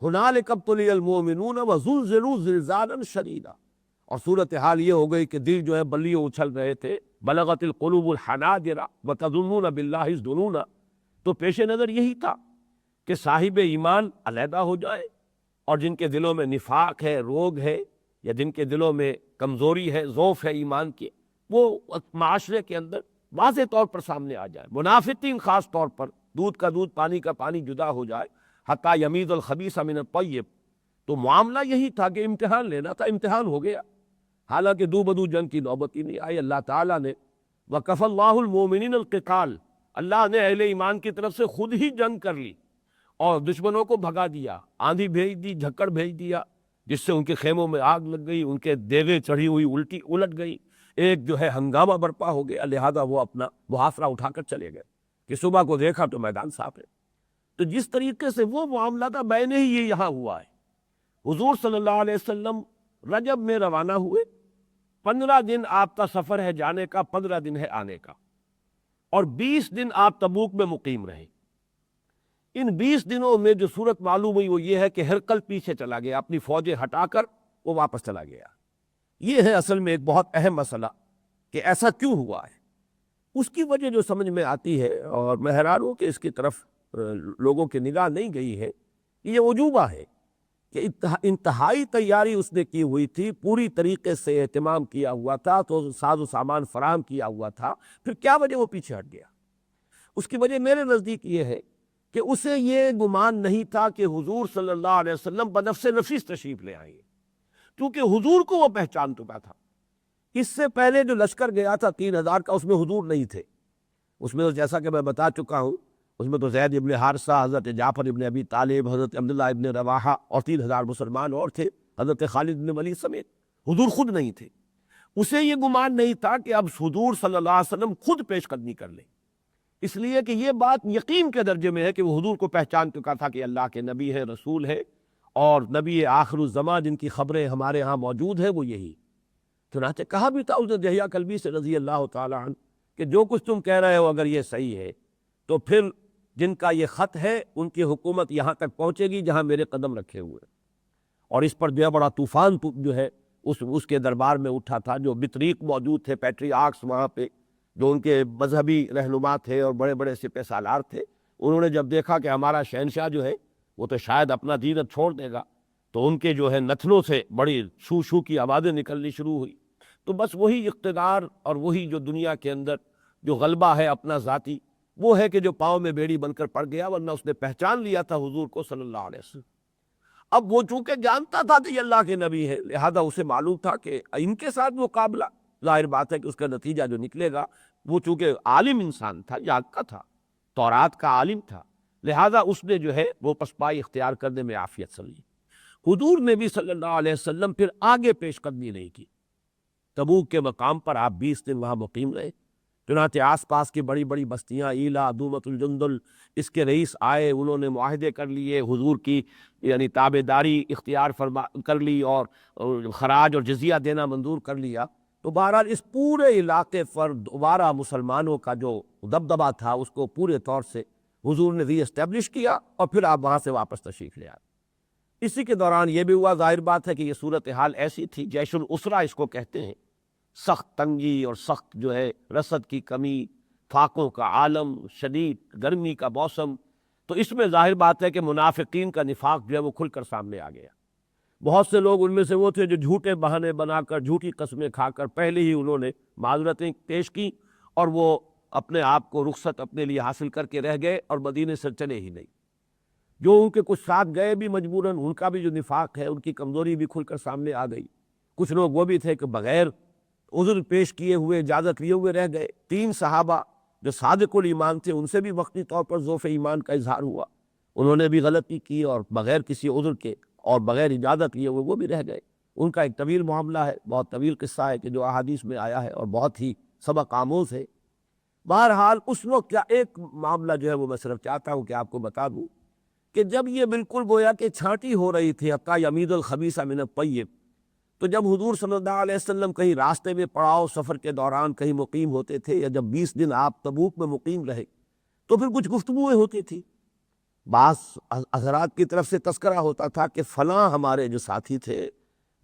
ہنالک ابتلی المؤمنون وزلزلوا زلزالا شدیدا، اور صورتحال یہ ہو گئی کہ دل جو ہے بلیوں اچھل رہے تھے، بلغت القلوب الحناجر وتظنون باللہ الظنون، تو پیش نظر یہی تھا کہ صاحب ایمان علیحدہ ہو جائے، اور جن کے دلوں میں نفاق ہے، روگ ہے، یا جن کے دلوں میں کمزوری ہے، ضعف ہے ایمان کی، وہ معاشرے کے اندر واضح طور پر سامنے آ جائے، منافقین خاص طور پر، دودھ کا دودھ پانی کا پانی جدا ہو جائے، حتیٰ یمیز الخبیث من الطیب، تو معاملہ یہی تھا کہ امتحان لینا تھا، امتحان ہو گیا، حالانکہ دو بدو جنگ کی نوبت ہی نہیں آئی۔ اللہ تعالیٰ نے وَكَفَى اللَّهُ الْمُؤْمِنِينَ الْقِتَالَ، اللہ نے اہل ایمان کی طرف سے خود ہی جنگ کر لی اور دشمنوں کو بھگا دیا، آندھی بھیج دی، جھکڑ بھیج دیا، جس سے ان کے خیموں میں آگ لگ گئی، ان کے دیگیں چڑھی ہوئی الٹ گئی، ایک جو ہے ہنگامہ برپا ہو گیا، لہذا وہ اپنا محاصرہ اٹھا کر چلے گئے کہ صبح کو دیکھا تو میدان صاف ہے۔ تو جس طریقے سے وہ معاملہ تھا، میں نے ہی یہ یہاں ہوا ہے۔ حضور صلی اللہ علیہ وسلم رجب میں روانہ ہوئے، 15 دن آپ کا سفر ہے جانے کا، 15 دن ہے آنے کا، اور 20 دن آپ تبوک میں مقیم رہے۔ ان 20 دنوں میں جو صورت معلوم ہوئی وہ یہ ہے کہ ہرقل پیچھے چلا گیا، اپنی فوجیں ہٹا کر وہ واپس چلا گیا۔ یہ ہے اصل میں ایک بہت اہم مسئلہ کہ ایسا کیوں ہوا ہے۔ اس کی وجہ جو سمجھ میں آتی ہے، اور میں حیران ہوں کہ اس کی طرف لوگوں کی نگاہ نہیں گئی ہے، یہ عجوبہ ہے کہ انتہائی تیاری اس نے کی ہوئی تھی، پوری طریقے سے اہتمام کیا ہوا تھا، تو ساز و سامان فراہم کیا ہوا تھا، پھر کیا وجہ وہ پیچھے ہٹ گیا؟ اس کی وجہ میرے نزدیک یہ ہے کہ اسے یہ گمان نہیں تھا کہ حضور صلی اللہ علیہ وسلم بنفس نفیس تشریف لے آئیں گے، کیونکہ حضور کو وہ پہچان چکا تھا۔ اس سے پہلے جو لشکر گیا تھا 3000 کا، اس میں حضور نہیں تھے، اس میں جیسا کہ میں بتا چکا ہوں، اس میں تو زید ابن حارثہ، حضرت جعفر ابن ابی طالب، حضرت عبداللہ ابن رواحہ اور 3000 مسلمان اور تھے، حضرت خالد بن ولید سمیت۔ حضور خود نہیں تھے۔ اسے یہ گمان نہیں تھا کہ اب حضور صلی اللہ علیہ وسلم خود پیش قدمی کر لیں، اس لیے کہ یہ بات یقین کے درجے میں ہے کہ وہ حضور کو پہچان چکا تھا کہ اللہ کے نبی ہے، رسول ہے، اور نبی آخر الزمان جن کی خبریں ہمارے ہاں موجود ہے وہ یہی۔ چنانچہ کہا بھی تھا اس نے دہیہ کلبی سے رضی اللہ تعالیٰ عنہ کہ جو کچھ تم کہہ رہے ہو اگر یہ صحیح ہے تو پھر جن کا یہ خط ہے ان کی حکومت یہاں تک پہنچے گی جہاں میرے قدم رکھے ہوئے، اور اس پر جو بڑا طوفان جو ہے اس کے دربار میں اٹھا تھا۔ جو بطریق موجود تھے، پیٹری آرکس وہاں پہ، جو ان کے مذہبی رہنما تھے اور بڑے بڑے سپہ سالار تھے، انہوں نے جب دیکھا کہ ہمارا شہنشاہ جو ہے وہ تو شاید اپنا دین چھوڑ دے گا، تو ان کے جو ہے نتنوں سے بڑی شو شو کی آوازیں نکلنی شروع ہوئی۔ تو بس وہی اقتدار اور وہی جو دنیا کے اندر جو غلبہ ہے اپنا ذاتی، وہ ہے کہ جو پاؤں میں بیڑی بن کر پڑ گیا، ورنہ اس نے پہچان لیا تھا حضور کو صلی اللہ علیہ وسلم۔ اب وہ چونکہ جانتا تھا کہ یہ اللہ کے نبی ہے، لہذا اسے معلوم تھا کہ ان کے ساتھ مقابلہ، ظاہر بات ہے کہ اس کا نتیجہ جو نکلے گا، وہ چونکہ عالم انسان تھا، جانتا تھا، تورات کا عالم تھا، لہذا اس نے جو ہے وہ پسپائی اختیار کرنے میں عافیت سمجھی۔ حضور نے بھی صلی اللہ علیہ وسلم پھر آگے پیش قدمی نہیں کی۔ تبوک کے مقام پر آپ 20 دن وہاں مقیم رہے، چنانچہ آس پاس کی بڑی بڑی بستیاں، ایلا، دومت الجندل، اس کے رئیس آئے، انہوں نے معاہدے کر لیے، حضور کی یعنی تابع داری اختیار کر لی اور خراج اور جزیہ دینا منظور کر لیا۔ تو بہرحال اس پورے علاقے پر دوبارہ مسلمانوں کا جو دبدبہ تھا اس کو پورے طور سے حضور نے ری اسٹیبلش کیا، اور پھر آپ وہاں سے واپس تشریف لے آئے۔ اسی کے دوران یہ بھی ہوا، ظاہر بات ہے کہ یہ صورتحال ایسی تھی، جیش الاسرہ اس کو کہتے ہیں، سخت تنگی اور سخت جو ہے رسد کی کمی، فاقوں کا عالم، شدید گرمی کا موسم، تو اس میں ظاہر بات ہے کہ منافقین کا نفاق جو ہے وہ کھل کر سامنے آ گیا۔ بہت سے لوگ ان میں سے وہ تھے جو جھوٹے بہانے بنا کر، جھوٹی قسمیں کھا کر پہلے ہی انہوں نے معذرتیں پیش کی، اور وہ اپنے آپ کو رخصت اپنے لیے حاصل کر کے رہ گئے اور مدینے سے چلے ہی نہیں۔ جو ان کے کچھ ساتھ گئے بھی مجبوراً، ان کا بھی جو نفاق ہے، ان کی کمزوری بھی کھل کر سامنے آ گئی۔ کچھ لوگ وہ بھی تھے کہ بغیر عذر پیش کیے ہوئے، اجازت لیے ہوئے رہ گئے۔ 3 صحابہ جو صادق الایمان تھے، ان سے بھی وقتی طور پر ضعف ایمان کا اظہار ہوا، انہوں نے بھی غلطی کی اور بغیر کسی عذر کے اور بغیر اجازت لیے ہوئے وہ بھی رہ گئے۔ ان کا ایک طویل معاملہ ہے، بہت طویل قصہ ہے کہ جو احادیث میں آیا ہے اور بہت ہی سبق آموز ہے۔ بہرحال اس وقت کا ایک معاملہ جو ہے وہ میں صرف چاہتا ہوں کہ آپ کو بتا دوں کہ جب یہ بالکل گویا کہ چھانٹی ہو رہی تھی، حتیٰ یمیز الخبیث من الطیب، تو جب حضور صلی اللہ علیہ وسلم کہیں راستے میں پڑاؤ سفر کے دوران کہیں مقیم ہوتے تھے، یا جب 20 دن آپ تبوک میں مقیم رہے، تو پھر کچھ گفتگویں ہوتی تھی۔ بعض حضرات کی طرف سے تذکرہ ہوتا تھا کہ فلاں ہمارے جو ساتھی تھے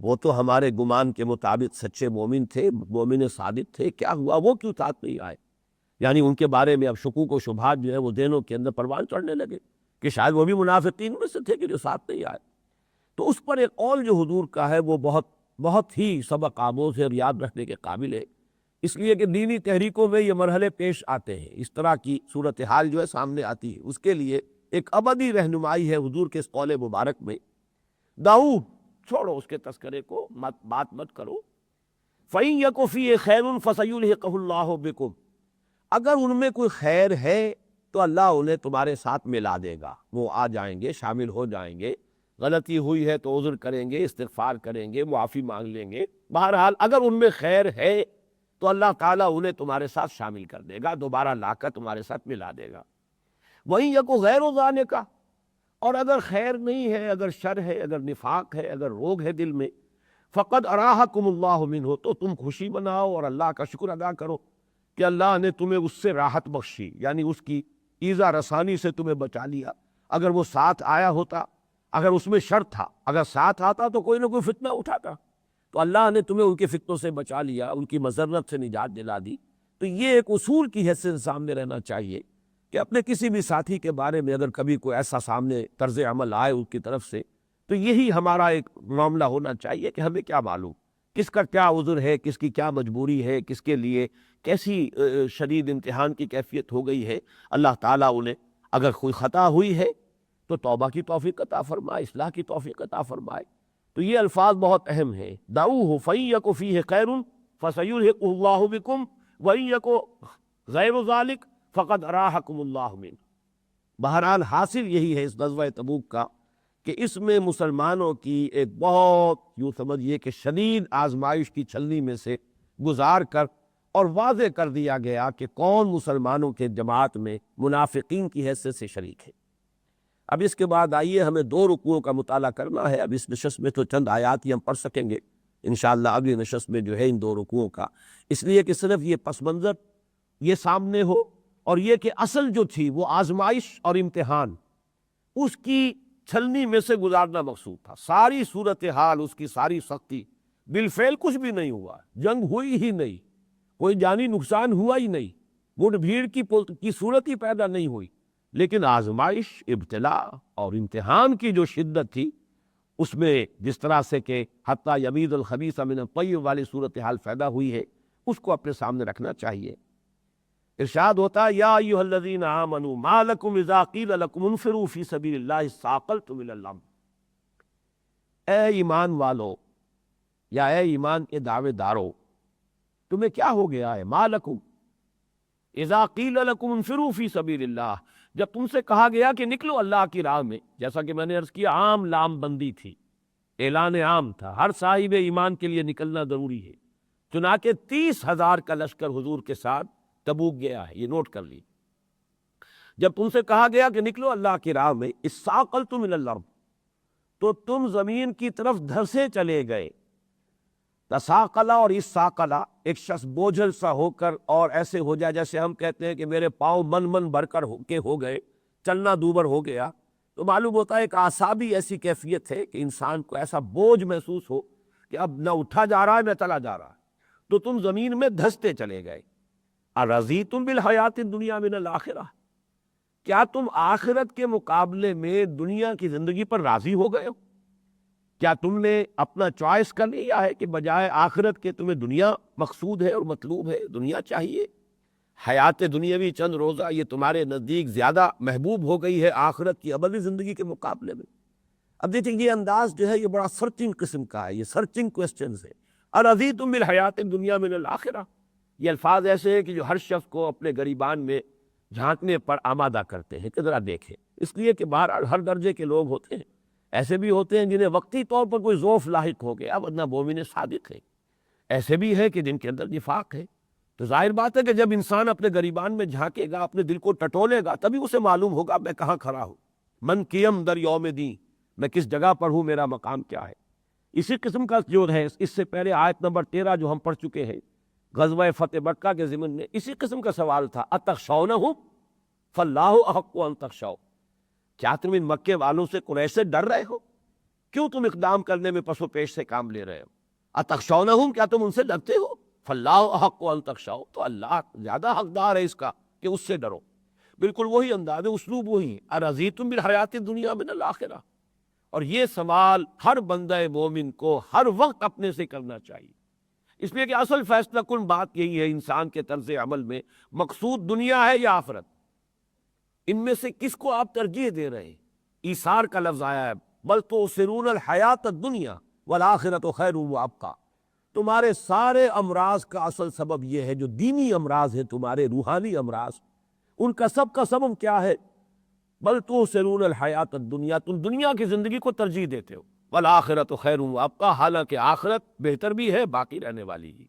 وہ تو ہمارے گمان کے مطابق سچے مومن تھے، مومن صادق تھے، کیا ہوا وہ کیوں ساتھ نہیں آئے؟ یعنی ان کے بارے میں اب شکوک و شبہات جو ہے وہ ذہنوں کے اندر پروان چڑھنے لگے کہ شاید وہ بھی منافقین میں سے تھے کہ جو ساتھ نہیں آئے۔ تو اس پر ایک قول جو حضور کا ہے وہ بہت ہی سبق آموز ہے اور یاد رکھنے کے قابل ہے، اس لیے کہ دینی تحریکوں میں یہ مرحلے پیش آتے ہیں، اس طرح کی صورتحال جو ہے سامنے آتی ہے، اس کے لیے ایک ابدی رہنمائی ہے حضور کے اس قول مبارک میں۔ داؤ چھوڑو اس کے تذکرے کو، بات مت کرو۔ فَإِن يَكُ فِيهِ خَيْرٌ فَسَيُلْحِقُهُ اللَّهُ بِكُمْ، اگر ان میں کوئی خیر ہے تو اللہ انہیں تمہارے ساتھ ملا دے گا، وہ آ جائیں گے، شامل ہو جائیں گے۔ غلطی ہوئی ہے تو عذر کریں گے، استغفار کریں گے، معافی مانگ لیں گے۔ بہرحال اگر ان میں خیر ہے تو اللہ تعالیٰ انہیں تمہارے ساتھ شامل کر دے گا، دوبارہ لا کر تمہارے ساتھ ملا دے گا۔ وہیں یکو غیر ذالک، اور اگر خیر نہیں ہے، اگر شر ہے، اگر نفاق ہے، اگر روگ ہے دل میں، فقد اراحکم اللہ منہ، تو تم خوشی مناؤ اور اللہ کا شکر ادا کرو کہ اللہ نے تمہیں اس سے راحت بخشی، یعنی اس کی ایذا رسانی سے تمہیں بچا لیا۔ اگر وہ ساتھ آیا ہوتا، اگر اس میں شر تھا، اگر ساتھ آتا تو کوئی نہ کوئی فتنہ اٹھاتا، تو اللہ نے تمہیں ان کے فتنوں سے بچا لیا، ان کی مضرت سے نجات دلا دی۔ تو یہ ایک اصول کی حیثیت سامنے رہنا چاہیے کہ اپنے کسی بھی ساتھی کے بارے میں اگر کبھی کوئی ایسا سامنے طرز عمل آئے ان کی طرف سے، تو یہی ہمارا ایک معاملہ ہونا چاہیے کہ ہمیں کیا معلوم کس کا کیا عذر ہے، کس کی کیا مجبوری ہے، کس کے لیے کیسی شدید امتحان کی کیفیت ہو گئی ہے۔ اللہ تعالیٰ انہیں اگر کوئی خطا ہوئی ہے تو توبہ کی توفیق عطا فرمائے، اصلاح کی توفیق عطا فرمائے۔ تو یہ الفاظ بہت اہم ہیں۔ دعوہ فَإِن يَكُ فِيهِ خَيْرٌ فَسَيُلْحِقُهُ اللَّهُ بِكُمْ وَإِن يَكُ غَيْرُ ذَلِكَ فَقَدْ أَرَاحَكُمُ اللَّهُ مِنْهُ۔ بہرحال حاصل یہی ہے اس غزوہ تبوک کا کہ اس میں مسلمانوں کی ایک بہت یوں سمجھیے کہ شدید آزمائش کی چھلنی میں سے گزار کر اور واضح کر دیا گیا کہ کون مسلمانوں کے جماعت میں منافقین کی حیثیت سے شریک ہے۔ اب اس کے بعد آئیے ہمیں 2 رکوعوں کا مطالعہ کرنا ہے۔ اب اس نشست میں تو چند آیات ہی ہم پڑھ سکیں گے انشاءاللہ، اگلی نشست میں جو ہے ان 2 رکوعوں کا، اس لیے کہ صرف یہ پس منظر یہ سامنے ہو، اور یہ کہ اصل جو تھی وہ آزمائش اور امتحان، اس کی چھلنی میں سے گزارنا مقصود تھا۔ ساری صورتحال، اس کی ساری سختی، بالفعل کچھ بھی نہیں ہوا، جنگ ہوئی ہی نہیں، کوئی جانی نقصان ہوا ہی نہیں، مٹ بھیڑ کی صورت ہی پیدا نہیں ہوئی، لیکن آزمائش، ابتلا اور امتحان کی جو شدت تھی، اس میں جس طرح سے کہ حتیٰ یمیز الخبیث من الطیب والی صورتحال پیدا ہوئی ہے، اس کو اپنے سامنے رکھنا چاہیے۔ ارشاد ہوتا ہے یا ایھا الذین آمنوا ما لکم اذا قیل لکم انفروا فی سبیل اللہ اثاقلتم الی الارض، اے ایمان والو یا اے ایمان کے دعوے دارو، تمہیں کیا ہو گیا ہے؟ ما لکم اذا قیل لکم انفروا فی سبیل اللہ، جب تم سے کہا گیا کہ نکلو اللہ کی راہ میں، جیسا کہ میں نے عرض کیا عام لام بندی تھی، اعلان عام تھا، ہر صاحب ایمان کے لیے نکلنا ضروری ہے، چنانچہ 30,000 کا لشکر حضور کے ساتھ تبوک گیا ہے، یہ نوٹ کر لی۔ جب تم سے کہا گیا کہ نکلو اللہ کی راہ میں، اثاقلتم الی الارض، تو تم زمین کی طرف دھسے چلے گئے۔ تساقلا اور اساقلا، ایک شخص بوجھل سا ہو کر اور ایسے ہو جائے جیسے ہم کہتے ہیں کہ میرے پاؤں من بھر کر ہو گئے، چلنا دوبر ہو گیا، تو معلوم ہوتا ہے ایک اعصابی ایسی کیفیت ہے کہ انسان کو ایسا بوجھ محسوس ہو کہ اب نہ اٹھا جا رہا ہے نہ چلا جا رہا ہے، تو تم زمین میں دھستے چلے گئے۔ ارضیتم بالحیات الدنیا من الآخرہ، کیا تم آخرت کے مقابلے میں دنیا کی زندگی پر راضی ہو گئے ہو؟ کیا تم نے اپنا چوائس کر لیا ہے کہ بجائے آخرت کے تمہیں دنیا مقصود ہے اور مطلوب ہے، دنیا چاہیے؟ حیات دنیاوی چند روزہ یہ تمہارے نزدیک زیادہ محبوب ہو گئی ہے آخرت کی ابدی زندگی کے مقابلے میں؟ اب دیکھیں یہ انداز جو ہے یہ بڑا سرچنگ قسم کا ہے، یہ سرچنگ کوسچنز ہے۔ ارضیتم بالحیات الدنیا من الآخرہ، یہ الفاظ ایسے ہیں کہ جو ہر شخص کو اپنے گریبان میں جھانکنے پر آمادہ کرتے ہیں کہ ذرا دیکھیں، اس لیے کہ باہر ہر درجے کے لوگ ہوتے ہیں، ایسے بھی ہوتے ہیں جنہیں وقتی طور پر کوئی ذوف لاحق ہو گیا ورنہ مومن صادق ہے، ایسے بھی ہے کہ جن کے اندر نفاق ہے۔ تو ظاہر بات ہے کہ جب انسان اپنے گریبان میں جھانکے گا، اپنے دل کو ٹٹولے گا، تبھی اسے معلوم ہوگا میں کہاں کھڑا ہوں، من کیم در یوم دین، میں کس جگہ پر ہوں، میرا مقام کیا ہے۔ اسی قسم کا جو ہے، اس سے پہلے آیت نمبر 13 جو ہم پڑھ چکے ہیں غزوہ فتح مکہ کے ضمن میں، اسی قسم کا سوال تھا، اتخشونہم فاللہ احق ان تخشوا، کیا تم ان مکے والوں سے قریش سے ڈر رہے ہو؟ کیوں تم اقدام کرنے میں پس و پیش سے کام لے رہے ہو؟ اتخشونہم، کیا تم ان سے ڈرتے ہو؟ فاللہ احق ان تخشوا، تو اللہ زیادہ حقدار ہے اس کا کہ اس سے ڈرو۔ بالکل وہی انداز ہے، اسلوب وہی، ارضیتم بالحیات الدنیا من الآخرہ۔ اور یہ سوال ہر بندہ مومن کو ہر وقت اپنے سے کرنا چاہیے، اس لیے کہ اصل فیصلہ کن بات یہی ہے انسان کے طرز عمل میں، مقصود دنیا ہے یا آخرت، ان میں سے کس کو آپ ترجیح دے رہے ہیں؟ ایثار کا لفظ آیا ہے بل تؤثرون الحیات الدنیا والآخرۃ خیر وابقیٰ۔ تمہارے سارے امراض کا اصل سبب یہ ہے، جو دینی امراض ہے تمہارے روحانی امراض، ان کا سب کا سبب کیا ہے؟ بل تؤثرون الحیات الدنیا، تم دنیا کی زندگی کو ترجیح دیتے ہو، والآخرۃ خیر وابقیٰ، حالانکہ آخرت بہتر بھی ہے، باقی رہنے والی ہی۔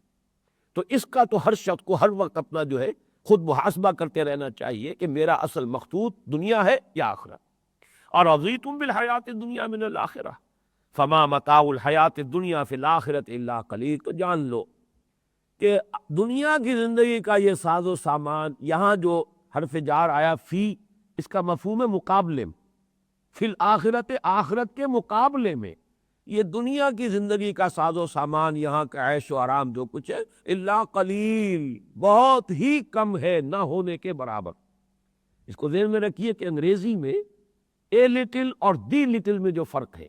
تو اس کا تو ہر شخص کو ہر وقت اپنا جو ہے خود محاسبہ کرتے رہنا چاہیے کہ میرا اصل مقصود دنیا ہے یا آخرت۔ اور رضیتم بالحیات الدنیا من الآخرہ فما متاع الحیات الدنیا فی الآخرۃ الا قلیل۔ تو جان لو کہ دنیا کی زندگی کا یہ ساز و سامان، یہاں جو حرف جار آیا فی، اس کا مفہوم ہے مقابلے میں، فی الآخرت، آخرت کے مقابلے میں یہ دنیا کی زندگی کا ساز و سامان، یہاں کا عیش و آرام جو کچھ ہے، الا قلیل، بہت ہی کم ہے، نہ ہونے کے برابر۔ اس کو ذہن میں رکھیے کہ انگریزی میں اے لٹل اور دی لٹل میں جو فرق ہے،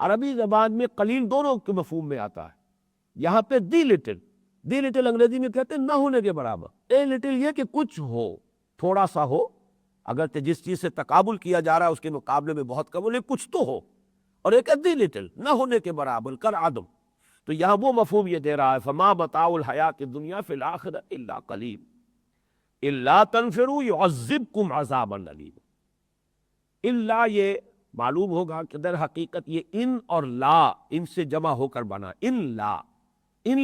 عربی زبان میں قلیل دونوں کے مفہوم میں آتا ہے، یہاں پہ دی لٹل انگریزی میں کہتے ہیں نہ ہونے کے برابر۔ اے لٹل یہ کہ کچھ ہو، تھوڑا سا ہو، اگر جس چیز سے تقابل کیا جا رہا ہے اس کے مقابلے میں بہت کم ہو، لیکن کچھ تو ہو، اور ایک دی لٹل، نہ ہونے کے برابر، کر عدم۔ تو یہاں وہ مفہوم یہ دے رہا ہے، فما متاع الحیات الدنیا فی الآخرۃ الا قلیل الا تنفروا يعذبکم عذابا الیما۔ الا، یہ معلوم ہوگا کہ در حقیقت یہ ان اور لا، ان سے جمع ہو کر بنا، ان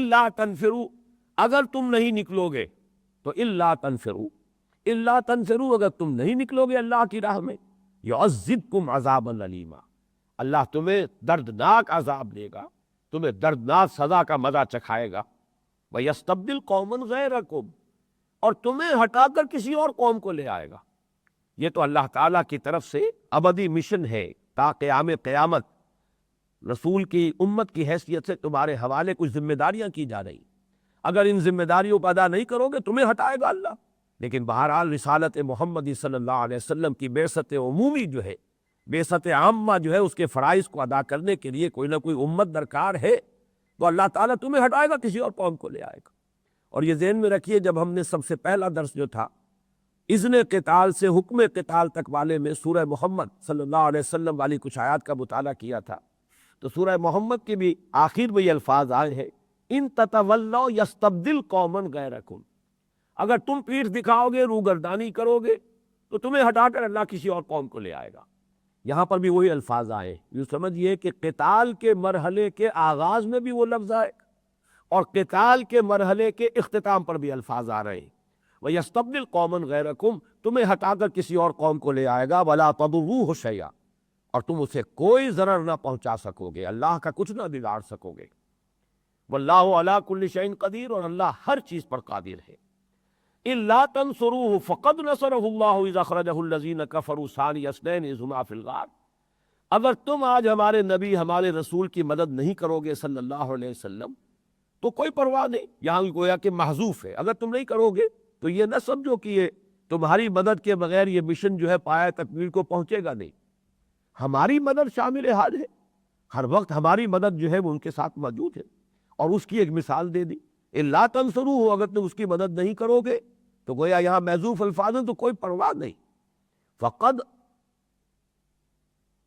لا تنفروا، اگر تم نہیں نکلو گے تو الا تنفروا، اگر تم نہیں نکلو گے اللہ کی راہ میں، يعذبکم عذابا الیما، اللہ تمہیں دردناک عذاب دے گا، تمہیں دردناک سزا کا مزہ چکھائے گا، وَيَسْتَبْدِلْ قَوْمًا غَيْرَكُمْ، اور تمہیں ہٹا کر کسی اور قوم کو لے آئے گا۔ یہ تو اللہ تعالیٰ کی طرف سے ابدی مشن ہے، تا قیام قیامت رسول کی امت کی حیثیت سے تمہارے حوالے کچھ ذمہ داریاں کی جا رہی، اگر ان ذمہ داریوں کو ادا نہیں کرو گے تمہیں ہٹائے گا اللہ۔ لیکن بہرحال رسالت محمدی صلی اللہ علیہ وسلم کی بعثت عمومی جو ہے، بعثت عامہ جو ہے، اس کے فرائض کو ادا کرنے کے لیے کوئی نہ کوئی امت درکار ہے، تو اللہ تعالیٰ تمہیں ہٹائے گا، کسی اور قوم کو لے آئے گا۔ اور یہ ذہن میں رکھیے، جب ہم نے سب سے پہلا درس جو تھا اذن قتال سے حکم قتال تک والے میں سورہ محمد صلی اللہ علیہ وسلم والی کچھ آیات کا مطالعہ کیا تھا، تو سورہ محمد کے بھی آخر میں یہ الفاظ آئے ہیں، ان تتولوا یستبدل قوما غیرکم، اگر تم پیٹھ دکھاؤ گے، روگردانی کرو گے، تو تمہیں ہٹا کر اللہ کسی اور قوم کو لے آئے گا۔ یہاں پر بھی وہی الفاظ آئے، یوں سمجھیے کہ قتال کے مرحلے کے آغاز میں بھی وہ لفظ آئے، اور قتال کے مرحلے کے اختتام پر بھی الفاظ آ رہے ہیں، وَيَسْتَبْدِلْ قَوْمًا غَيْرَكُمْ، تمہیں ہٹا کر کسی اور قوم کو لے آئے گا، وَلَا تَضُرُّوهُ شَيْئًا، اور تم اسے کوئی ضرر نہ پہنچا سکو گے، اللہ کا کچھ نہ بگاڑ سکو گے۔ وَاللَّهُ عَلَىٰ كُلِّ شَيْءٍ قَدِيرٌ، اور اللہ ہر چیز پر قادر ہے۔ إِلَّا تَنْصُرُوهُ فَقَدْ نَصَرَهُ اللَّهُ إِذْ أَخْرَجَهُ الَّذِينَ كَفَرُوا ثَانِيَ اثْنَيْنِ إِذْ هُمَا فِي الْغَارِ، اگر تم آج ہمارے نبی، ہمارے رسول کی مدد نہیں کرو گے صلی اللہ علیہ وسلم، تو کوئی پرواہ نہیں، یہاں گویا کہ محذوف ہے، اگر تم نہیں کرو گے تو یہ نہ سمجھو کہ یہ تمہاری مدد کے بغیر یہ مشن جو ہے پایہ تکمیل کو پہنچے گا، نہیں، ہماری مدد شامل حال ہے، ہر وقت ہماری مدد جو ہے وہ ان کے ساتھ موجود ہے، اور اس کی ایک مثال دے دی، الا تنصروہ، اگر تم اس کی مدد نہیں کرو گے تو گویا یہاں محذوف الفاظ ہیں، تو کوئی پرواہ نہیں، فقد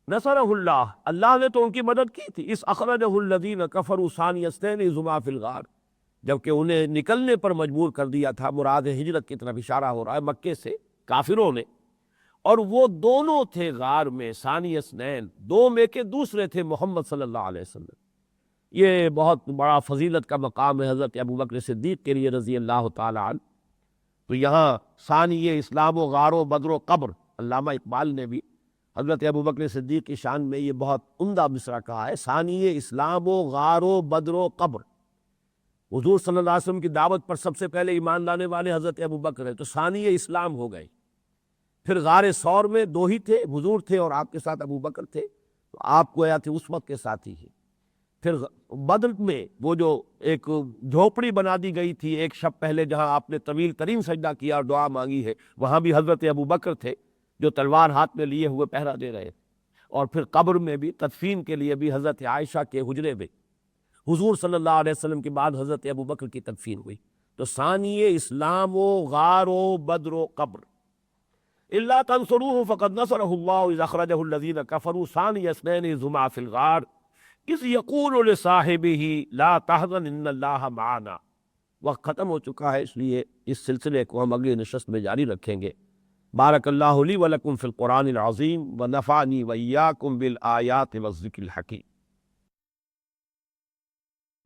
نصرہ اللہ، اللہ نے تو ان کی مدد کی تھی، اس اخرجہ الذین کفروا ثانی اثنین اذ ہما فی الغار، جبکہ انہیں نکلنے پر مجبور کر دیا تھا، مراد ہجرت کی طرف اشارہ ہو رہا ہے مکے سے کافروں نے، اور وہ دونوں تھے غار میں، ثانی اثنین، دو میں کے دوسرے تھے محمد صلی اللہ علیہ وسلم۔ یہ بہت بڑا فضیلت کا مقام ہے حضرت ابوبکر صدیق کے لیے رضی اللہ تعالی عنہ۔ تو یہاں ثانی اسلام و غار و بدر و قبر، علامہ اقبال نے بھی حضرت ابوبکر صدیق کی شان میں یہ بہت عمدہ مصرع کہا ہے، ثانی اسلام و غار و بدر و قبر۔ حضور صلی اللہ علیہ وسلم کی دعوت پر سب سے پہلے ایمان لانے والے حضرت ابوبکر ہیں، تو ثانی اسلام ہو گئے۔ پھر غار ثور میں دو ہی تھے، حضور تھے اور آپ کے ساتھ ابوبکر تھے، تو آپ گویا تھے اس وقت کے ساتھی ہیں۔ پھر بدر میں وہ جو ایک جھوپڑی بنا دی گئی تھی ایک شب پہلے، جہاں آپ نے طویل ترین سجدہ کیا اور دعا مانگی ہے، وہاں بھی حضرت ابوبکر تھے جو تلوار ہاتھ میں لیے ہوئے پہرا دے رہے تھے۔ اور پھر قبر میں بھی تدفین کے لیے بھی حضرت عائشہ کے حجرے میں حضور صلی اللہ علیہ وسلم کے بعد حضرت ابوبکر کی تدفین ہوئی۔ تو ثانی اسلام و غار و بدر و قبر، الا تنصروه فقد نصره الله اذ اخرجه الذين كفروا ثاني اثنين اذ هما في الغار اذ يقول لصاحبه لا تحزن ان الله معنا۔ وقت ختم ہو چکا ہے، اس لیے اس سلسلے کو ہم اگلی نشست میں جاری رکھیں گے۔ بارک اللہ لی ولکم فی القرآن العظیم ونفعنی وإیاکم بالآیات والذکر الحکیم۔